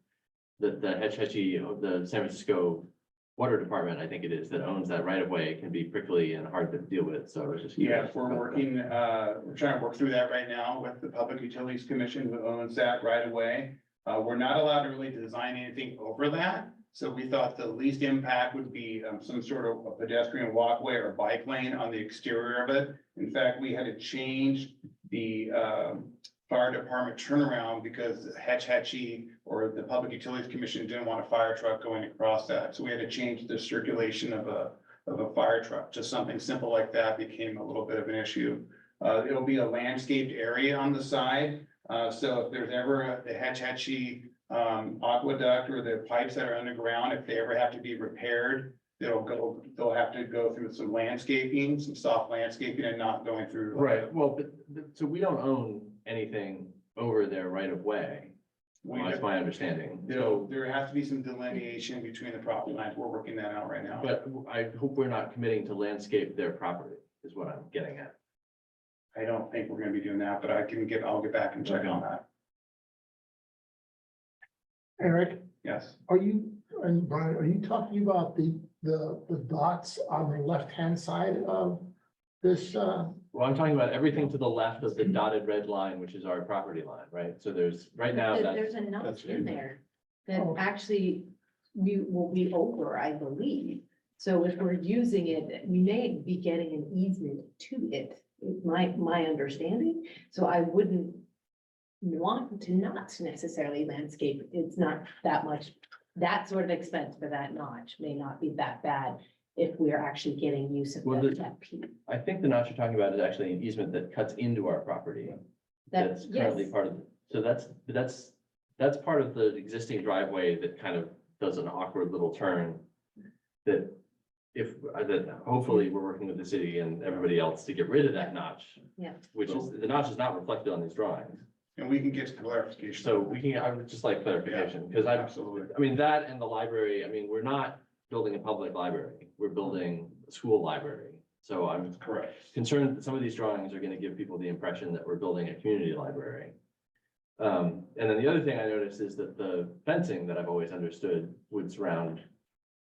that the Hetch Hetchy of the San Francisco Water Department, I think it is, that owns that right of way, can be prickly and hard to deal with. So I was just Yeah, curious we're about working, we're trying to work through that right now with the Public Utilities Commission who owns that right away. We're not allowed to really design anything over that. So we thought the least impact would be some sort of a pedestrian walkway or bike lane on the exterior of it. In fact, we had to change the fire department turnaround because Hetch Hetchy or the Public Utilities Commission didn't want a fire truck going across that. So we had to change the circulation of a fire truck. Just something simple like that became a little bit of an issue. It'll be a landscaped area on the side. So if there's ever the Hetch Hetchy aqueduct or the pipes that are underground, if they ever have to be repaired, they'll have to go through some landscaping, some soft landscaping and not going through. Right, well, so we don't own anything over there right of way. That's my understanding. So, There has to be some delineation between the property lines. We're working that out right now. but I hope we're not committing to landscape their property, is what I'm getting at. I don't think we're gonna be doing that, but I'll get back and check on that. Eric, Yes. are you, and Brian, are you talking about the dots on the left-hand side of this, Well, I'm talking about everything to the left of the dotted red line, which is our property line, right? So there's, right now, There's that's, a notch that's in good. there that Oh. actually we will be over, I believe. So if we're using it, we may be getting an easement to it, is my understanding. So I wouldn't want to not necessarily landscape. It's not that much, that sort of expense for that notch may not be that bad if we're actually getting use of Well, that piece. I think the notch you're talking about is actually an easement that cuts into our property. That's currently yes. part of, so that's part of the existing driveway that kind of does an awkward little turn. That that hopefully we're working with the city and everybody else to get rid of that notch. Yeah. Which is, the notch is not reflected on these drawings. And we can get clarification. So I would just like clarification, because Absolutely. I mean, that and the library, I mean, we're not building a public library, we're building a school library. So I'm Correct. concerned that some of these drawings are gonna give people the impression that we're building a community library. And then the other thing I noticed is that the fencing that I've always understood would surround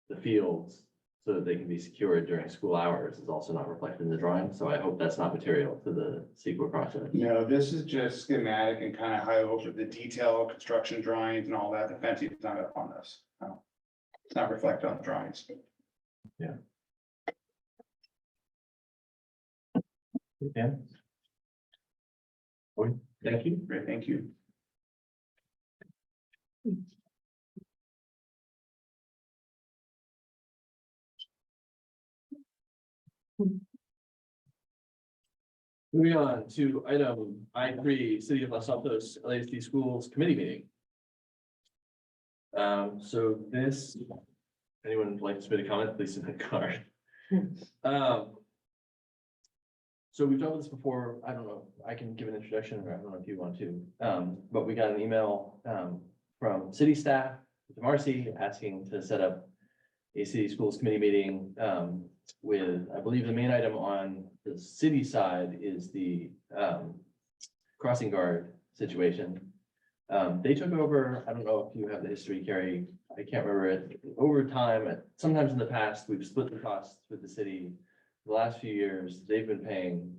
the fields so that they can be secured during school hours is also not reflected in the drawing. So I hope that's not material to the CEQA process. No, this is just schematic and kind of high over the detail, construction drawings and all that. The fencing is not up on this. No. It's not reflected on the drawings. Okay. Okay, thank you. Great, thank you. Moving on to item I3, City of Los Altos LASD Schools Committee meeting. So this, anyone would like to submit a comment, please submit a card. So we've done this before, I don't know, I can give an introduction, or I don't know if you want to. But we got an email from city staff to Marcy asking to set up a city schools committee meeting with, I believe the main item on the city side is the crossing guard situation. They took over, I don't know if you have the history, Carrie, I can't remember it, over time, sometimes in the past, we've split the costs with the city. The last few years, they've been paying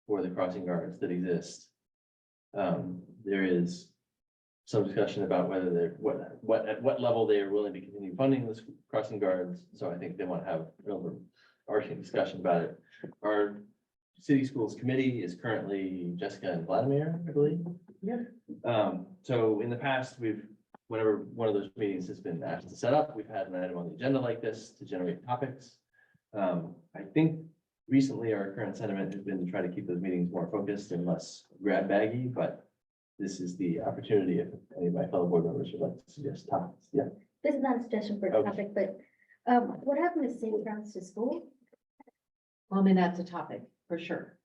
for the crossing guards that exist. There is some discussion about whether they're, at what level they are willing to continue funding this crossing guards. So I think they want to have an overarching discussion about it. Our city schools committee is currently Jessica and Vladimir, I believe. Yeah. So in the past, whenever one of those meetings has been asked to set up, we've had an item on the agenda like this to generate topics. I think recently our current sentiment has been to try to keep those meetings more focused and less grab baggy, but this is the opportunity if any of my fellow board members would like to suggest topics. Yeah. This is not a suggestion for a Okay. topic, but what happened to safe routes to school? Well, I mean, that's a topic for sure.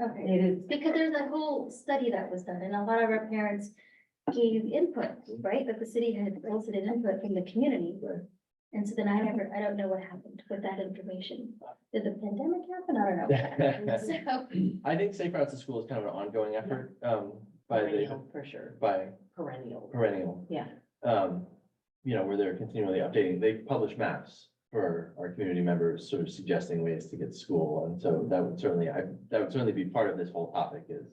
Okay, It is, because there's a whole study that was done and a lot of our parents gave input, right? That the city had elicited input from the community. And so then I don't know what happened with that information. Did the pandemic happen? I don't know. So, I think Safe Routes to School is kind of an ongoing effort, by the, perennial, for sure, by perennial, perennial. yeah. Where they're continually updating, they publish maps for our community members, sort of suggesting ways to get to school. And so that would certainly be part of this whole topic is.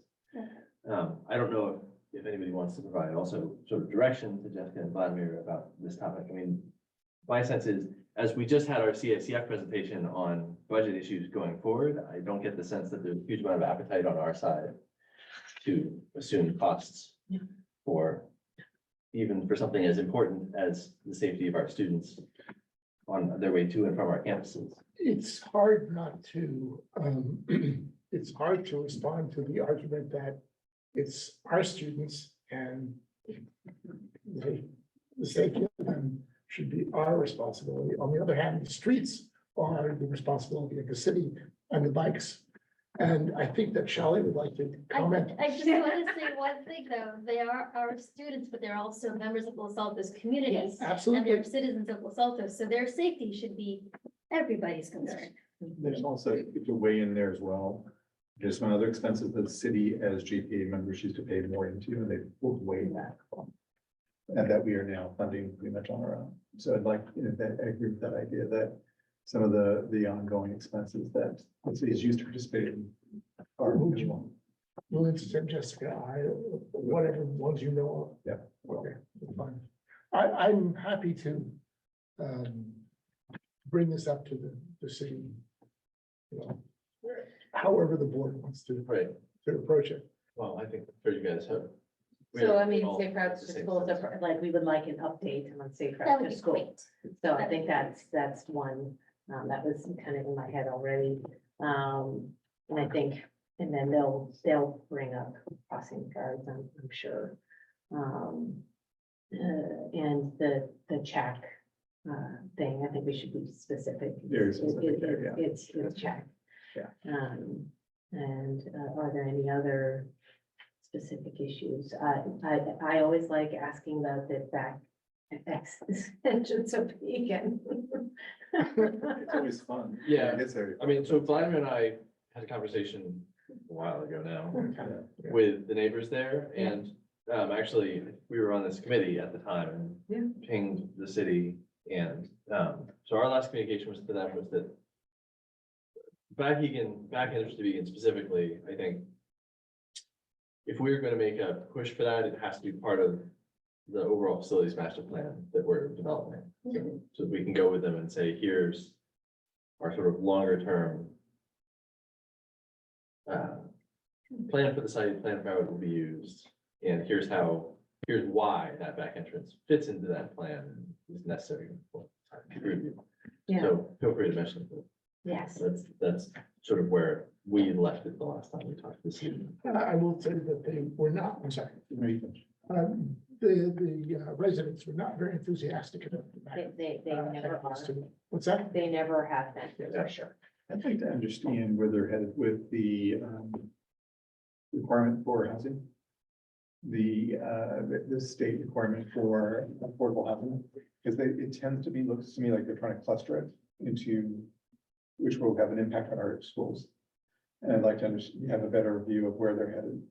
I don't know if anybody wants to provide also sort of direction to Jessica and Vladimir about this topic. I mean, my sense is, as we just had our CICF presentation on budget issues going forward, I don't get the sense that there's a huge amount of appetite on our side to assume costs even for something as important as the safety of our students on their way to and from our campuses. it's hard not to, it's hard to respond to the argument that it's our students and the safety of them should be our responsibility. On the other hand, the streets are the responsibility of the city and the bikes. And I think that Shelley would like to comment. I just want to say one thing, though. They are our students, but they're also members of Los Altos community. And Absolutely. they're citizens of Los Altos, so their safety should be everybody's concern. There's also, to weigh in there as well, there's some other expenses that the city as GPA members used to pay more into, and they pulled way back from. And that we are now funding pretty much on our own. So I'd like, I agree with that idea that some of the ongoing expenses that the city is used to participate in are minimal. Willing to send Jessica, whatever ones you know Yeah. of. Okay, that's fine. I'm happy to bring this up to the city. You know, however the board wants to Right. approach it. Well, I think for you guys have. we So have I mean, all safe routes the to same schools, sense. are- like, we would like an update on safe That routes would to be school. great. So I think that's one, that was kind of in my head already. And I think, and then they'll bring up crossing guards, I'm sure. And the check, thing, I think we should be specific. Very specific there, yeah. It's check. Yeah. And are there any other specific issues? I always like asking about the back extensions of Beacon. It's always fun. Yeah. It's very. I mean, so Vladimir and I had a conversation a while ago now with the neighbors there, and actually, we were on this committee at the time and pinged the city, and so our last communication was to them was that back entrance to Egan specifically, I think if we're going to make a push for that, it has to be part of the overall facilities master plan that we're developing. So we can go with them and say, here's our sort of longer term plan for the site, plan for how it will be used, and here's why that back entrance fits into that plan and is necessary. Yeah, So feel free to mention it. yes. That's sort of where we left it the last time we talked to the city. I will say that they were not, I'm sorry. The residents were not very enthusiastic about the back. They never are. What's that? They never have been, for sure. I'd like to understand where they're headed with the requirement for housing. The state requirement for affordable housing, because it tends to be, looks to me like they're trying to cluster it into, which will have an impact on our schools. And I'd like to have a better view of where they're headed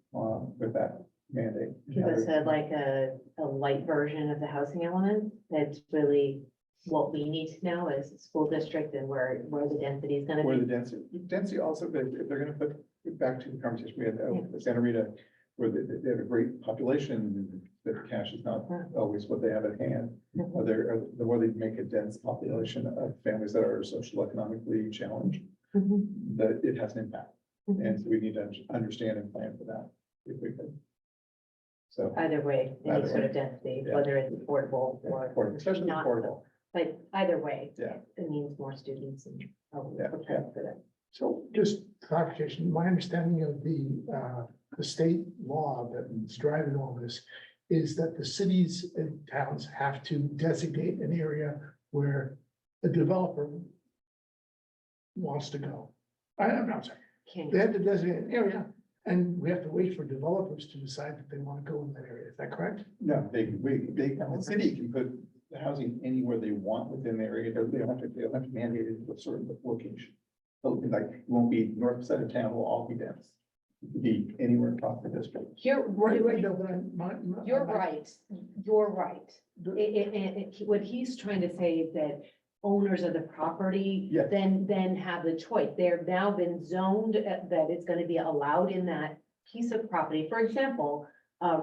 with that mandate. Give us like a light version of the housing element. That's really what we need to know as a school district and where the density is gonna Where the be. density also, if they're gonna put, back to the conversation we had, Santa Rita, where they have a great population, their cash is not always what they have at hand. Or the more they make a dense population of families that are socioeconomically challenged, Mhm. that it has an impact. Mhm. And so we need to understand and plan for that, if we could. So, Either way, any Either sort way. of density, Yeah. whether it's affordable or especially not. affordable. But either way. Yeah. It means more students and probably Yeah. prepared for that. So just clarification, my understanding of the state law that's driving all this is that the cities and towns have to designate an area where a developer wants to go. I'm sorry, Can they you? have to designate an area and we have to wait for developers to decide that they want to go in that area. Is that correct? No, the city can put the housing anywhere they want within the area, they don't have to mandate it to a certain location. So, like, it won't be north side of town, will all be dense. It could be anywhere across the district. You're Right, right. no, but You're right. You're right. What he's trying to say is that owners of the property Yes. then have the choice. They're now been zoned that it's gonna be allowed in that piece of property. For example,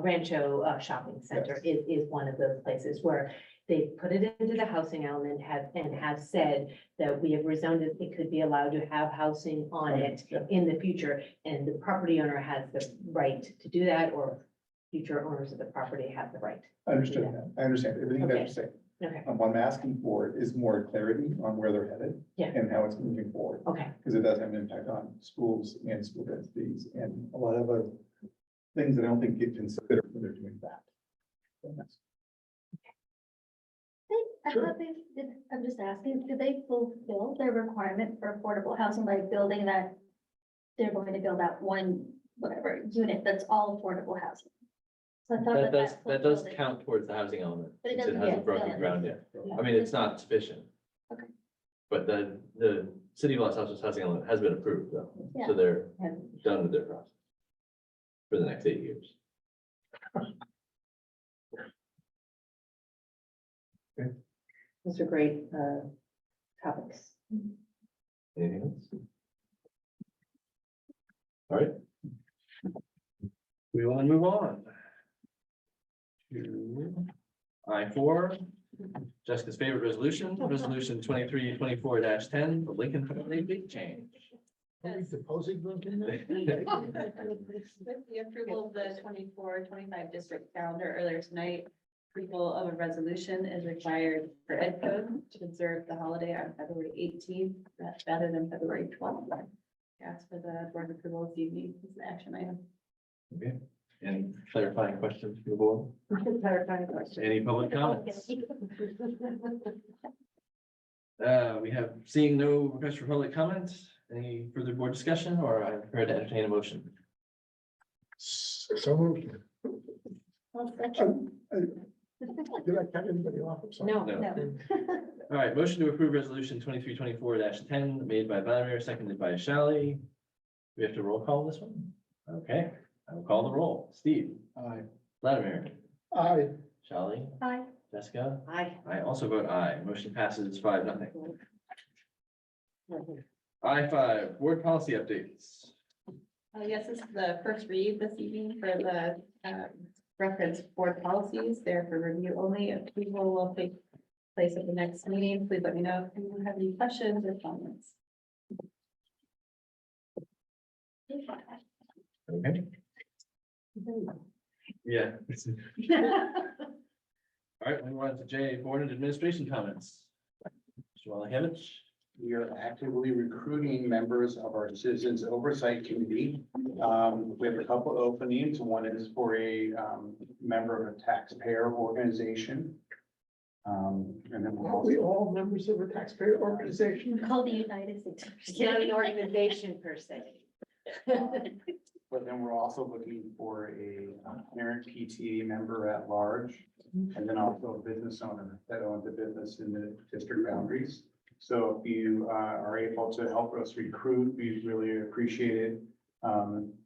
Rancho Shopping Center is one of those places where they put it into the housing element have said that we have rezoned it. It could be allowed to have housing on it Yeah. in the future. And the property owner has the right to do that, or future owners of the property have the right. I understood that, I understand everything that Okay. you're saying. Okay, What I'm asking for is more clarity on where they're headed. Yeah. And how it's moving forward, okay. because it does have an impact on schools and school densities and a lot of things that I don't think get considered when they're doing that. I thought I'm just asking, do they fulfill their requirement for affordable housing by building that? They're going to build out one, whatever, unit that's all affordable housing. So I thought That does fulfilled it. count towards the housing element, But it since it doesn't hasn't yet, broken yeah. ground yet. Yeah. I mean, it's not sufficient. Okay. But the city of Los Altos housing element has been approved though, Yeah. so they're done with their process for the next 8 years. Those are great topics. Anything else? All right. We will move on. To I4, Jessica's favorite resolution, resolution 2324-10, the Lincoln Family Big Change. Are we deposing Lincoln now? With the approval of the 24-25 district calendar earlier tonight, approval of a resolution is required for Ed Code to observe the holiday on February 18th rather than February 12th. Ask for the board approval this evening as an action item. Okay, any clarifying questions from the board? Clarifying question. Any public comments? We have, seeing no request for public comment, any further board discussion, or I'm prepared to entertain a motion? So moved. Did I cut anybody off? I'm sorry. No, No. All right, motion to approve resolution 2324-10 made by Vladimir, seconded by Shally. We have to roll call this one? Okay, I will call the roll. Steve, Aye. Vladimir, Aye. Shally, Hi. Jessica. Aye. I also vote aye. Motion passes 5-0. I5, board policy updates. Yes, this is the first read this evening for the reference board policies. They're for review only. Approval will take place at the next meeting. Please let me know if you have any questions or comments. Okay. Yeah. All right, we move on to J, board and administration comments. Mr. Walagevich. We are actively recruiting members of our Citizens Oversight Committee. We have a couple openings. One is for a member of a taxpayer organization. And then we'll Are we also, all members of a taxpayer organization? Called the United States. It's not an organization per se. but then we're also looking for a parent PTA member at large. And then also a business owner that owns a business in the district boundaries. So if you are able to help us recruit, we really appreciate it.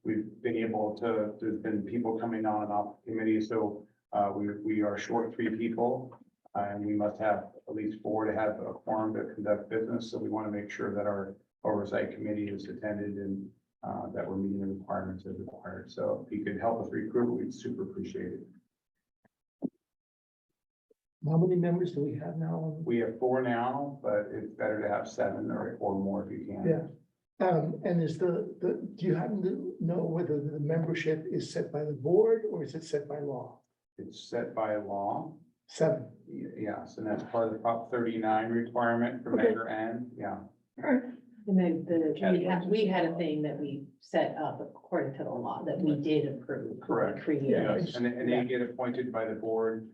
We've been able to, there's been people coming on and off the committee, so we are short 3 people. And we must have at least 4 to have a quorum to conduct business, so we want to make sure that our oversight committee is attended and that we're meeting the requirements as required. So if you could help us recruit, we'd super appreciate it. How many members do we have now? We have 4 now, but it's better to have 7 or more if you can. Yeah. And is do you happen to know whether the membership is set by the board or is it set by law? It's set by law. 7. Yes, and that's part of the Prop 39 requirement for Okay. Measure N. Yeah. And then we had a thing that we set up according to the law that we did approve. Correct. Created. Yes, and they get appointed by the board.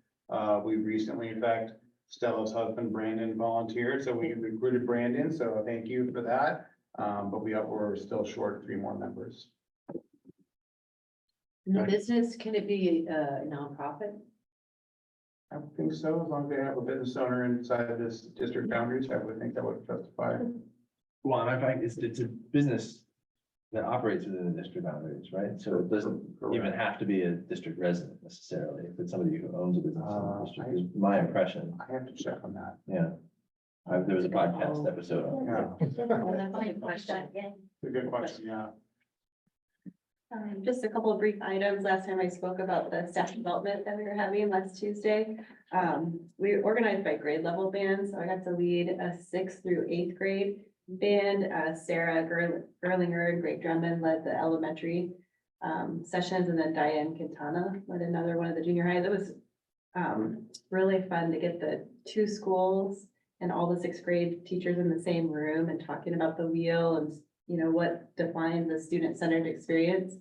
We recently, in fact, Stella's husband Brandon volunteered, so we recruited Brandon, so thank you for that. But we're still short 3 more members. In the business, can it be a nonprofit? I don't think so, as long as they have a business owner inside this district boundaries, I would think that would justify. Well, in fact, it's a business that operates within the district boundaries, right? So it doesn't even have to be a district resident necessarily. If it's somebody who owns a business in the district, is my impression. I have to check on that. Yeah. There was a podcast episode on it. Yeah, Well, that's a good question. it's a good question, yeah. Just a couple of brief items. Last time I spoke about the staff development that we were having last Tuesday. We organized by grade level bands, so I got to lead a 6th through 8th grade band. Sarah Gerlinger and Greg Drummond led the elementary sessions, and then Diane Quintana led another one of the junior highs. It was really fun to get the 2 schools and all the 6th grade teachers in the same room and talking about the wheel and, you know, what defines a student-centered experience.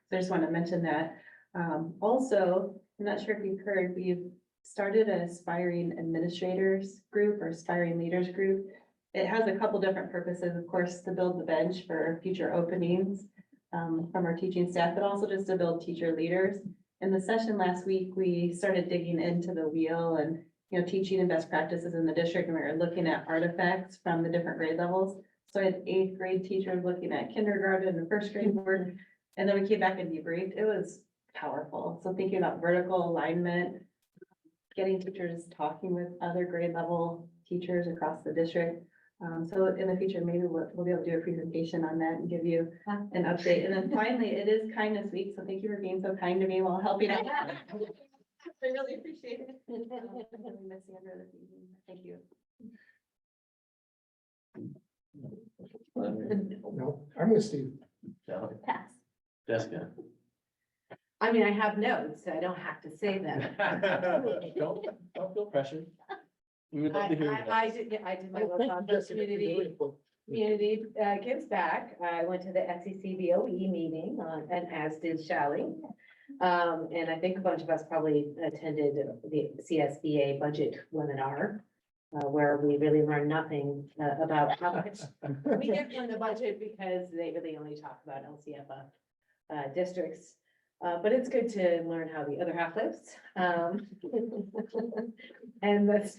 So I just want to mention that. Also, I'm not sure if you've heard, we've started an aspiring administrators group or aspiring leaders group. It has a couple different purposes, of course, to build the bench for future openings from our teaching staff, but also just to build teacher leaders. In the session last week, we started digging into the wheel and, teaching and best practices in the district, and we were looking at artifacts from the different grade levels. So I had 8th grade teachers looking at kindergarten and first grade work, and then we came back and debriefed. It was powerful. So thinking about vertical alignment, getting teachers talking with other grade level teachers across the district. So in the future, maybe we'll be able to do a presentation on that and give you an update. And then finally, it is kindness week, so thank you for being so kind to me while helping out. I really appreciate it. I'm missing Sandra this evening. Thank you. No, I'm with Steve. Sally? Pass. Jessica? I mean, I have notes, so I don't have to say them. Don't feel pressured. We would love to hear. I did my work on the community gives back. I went to the SEC BOE meeting and as did Shally. And I think a bunch of us probably attended the CSBA budget webinar. Where we really learned nothing about how much we get from the budget because they really only talk about LCFA districts. But it's good to learn how the other half lives. And that's,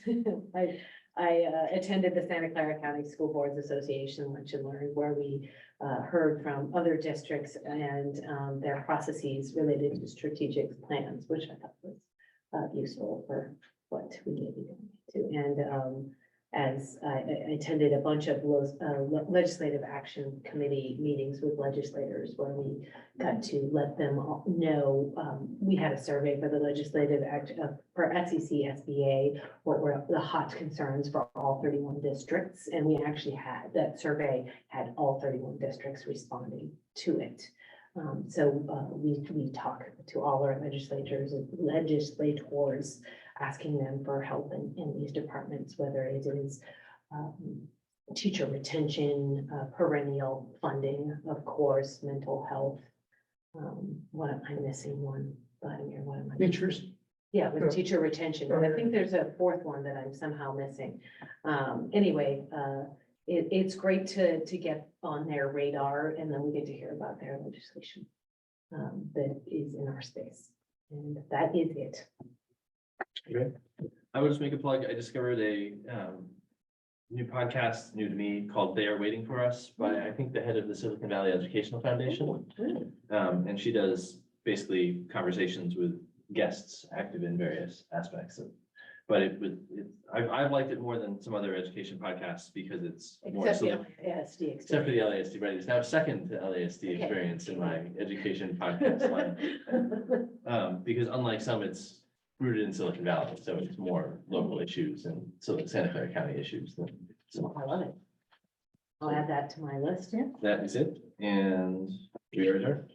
I attended the Santa Clara County School Boards Association Lunch and Learn, where we heard from other districts and their processes related to strategic plans, which I thought was useful for what we may be going to. And as I attended a bunch of legislative action committee meetings with legislators where we got to let them all know, we had a survey for the legislative act for SEC, SBA, what were the hot concerns for all 31 districts. And we actually had, that survey had all 31 districts responding to it. So we talk to all our legislators and legislators, asking them for help in these departments, whether it is teacher retention, perennial funding, of course, mental health. What am I missing one? Vladimir, what am I? Teachers. Yeah, with teacher retention. And I think there's a fourth one that I'm somehow missing. Anyway, it's great to get on their radar, and then we get to hear about their legislation that is in our space. And that is it. Okay. I will just make a plug. I discovered a new podcast, new to me, called They Are Waiting for Us by, I think, the head of the Silicon Valley Educational Foundation. And she does basically conversations with guests active in various aspects of, but I've liked it more than some other education podcasts because it's more. Except the LASD. Except for the LASD, right? It's now second to LASD experience in my education podcast line. Because unlike some, it's rooted in Silicon Valley, so it's more local issues and Santa Clara County issues than. So I love it. I'll add that to my list. Yeah. that is it, and we are adjourned.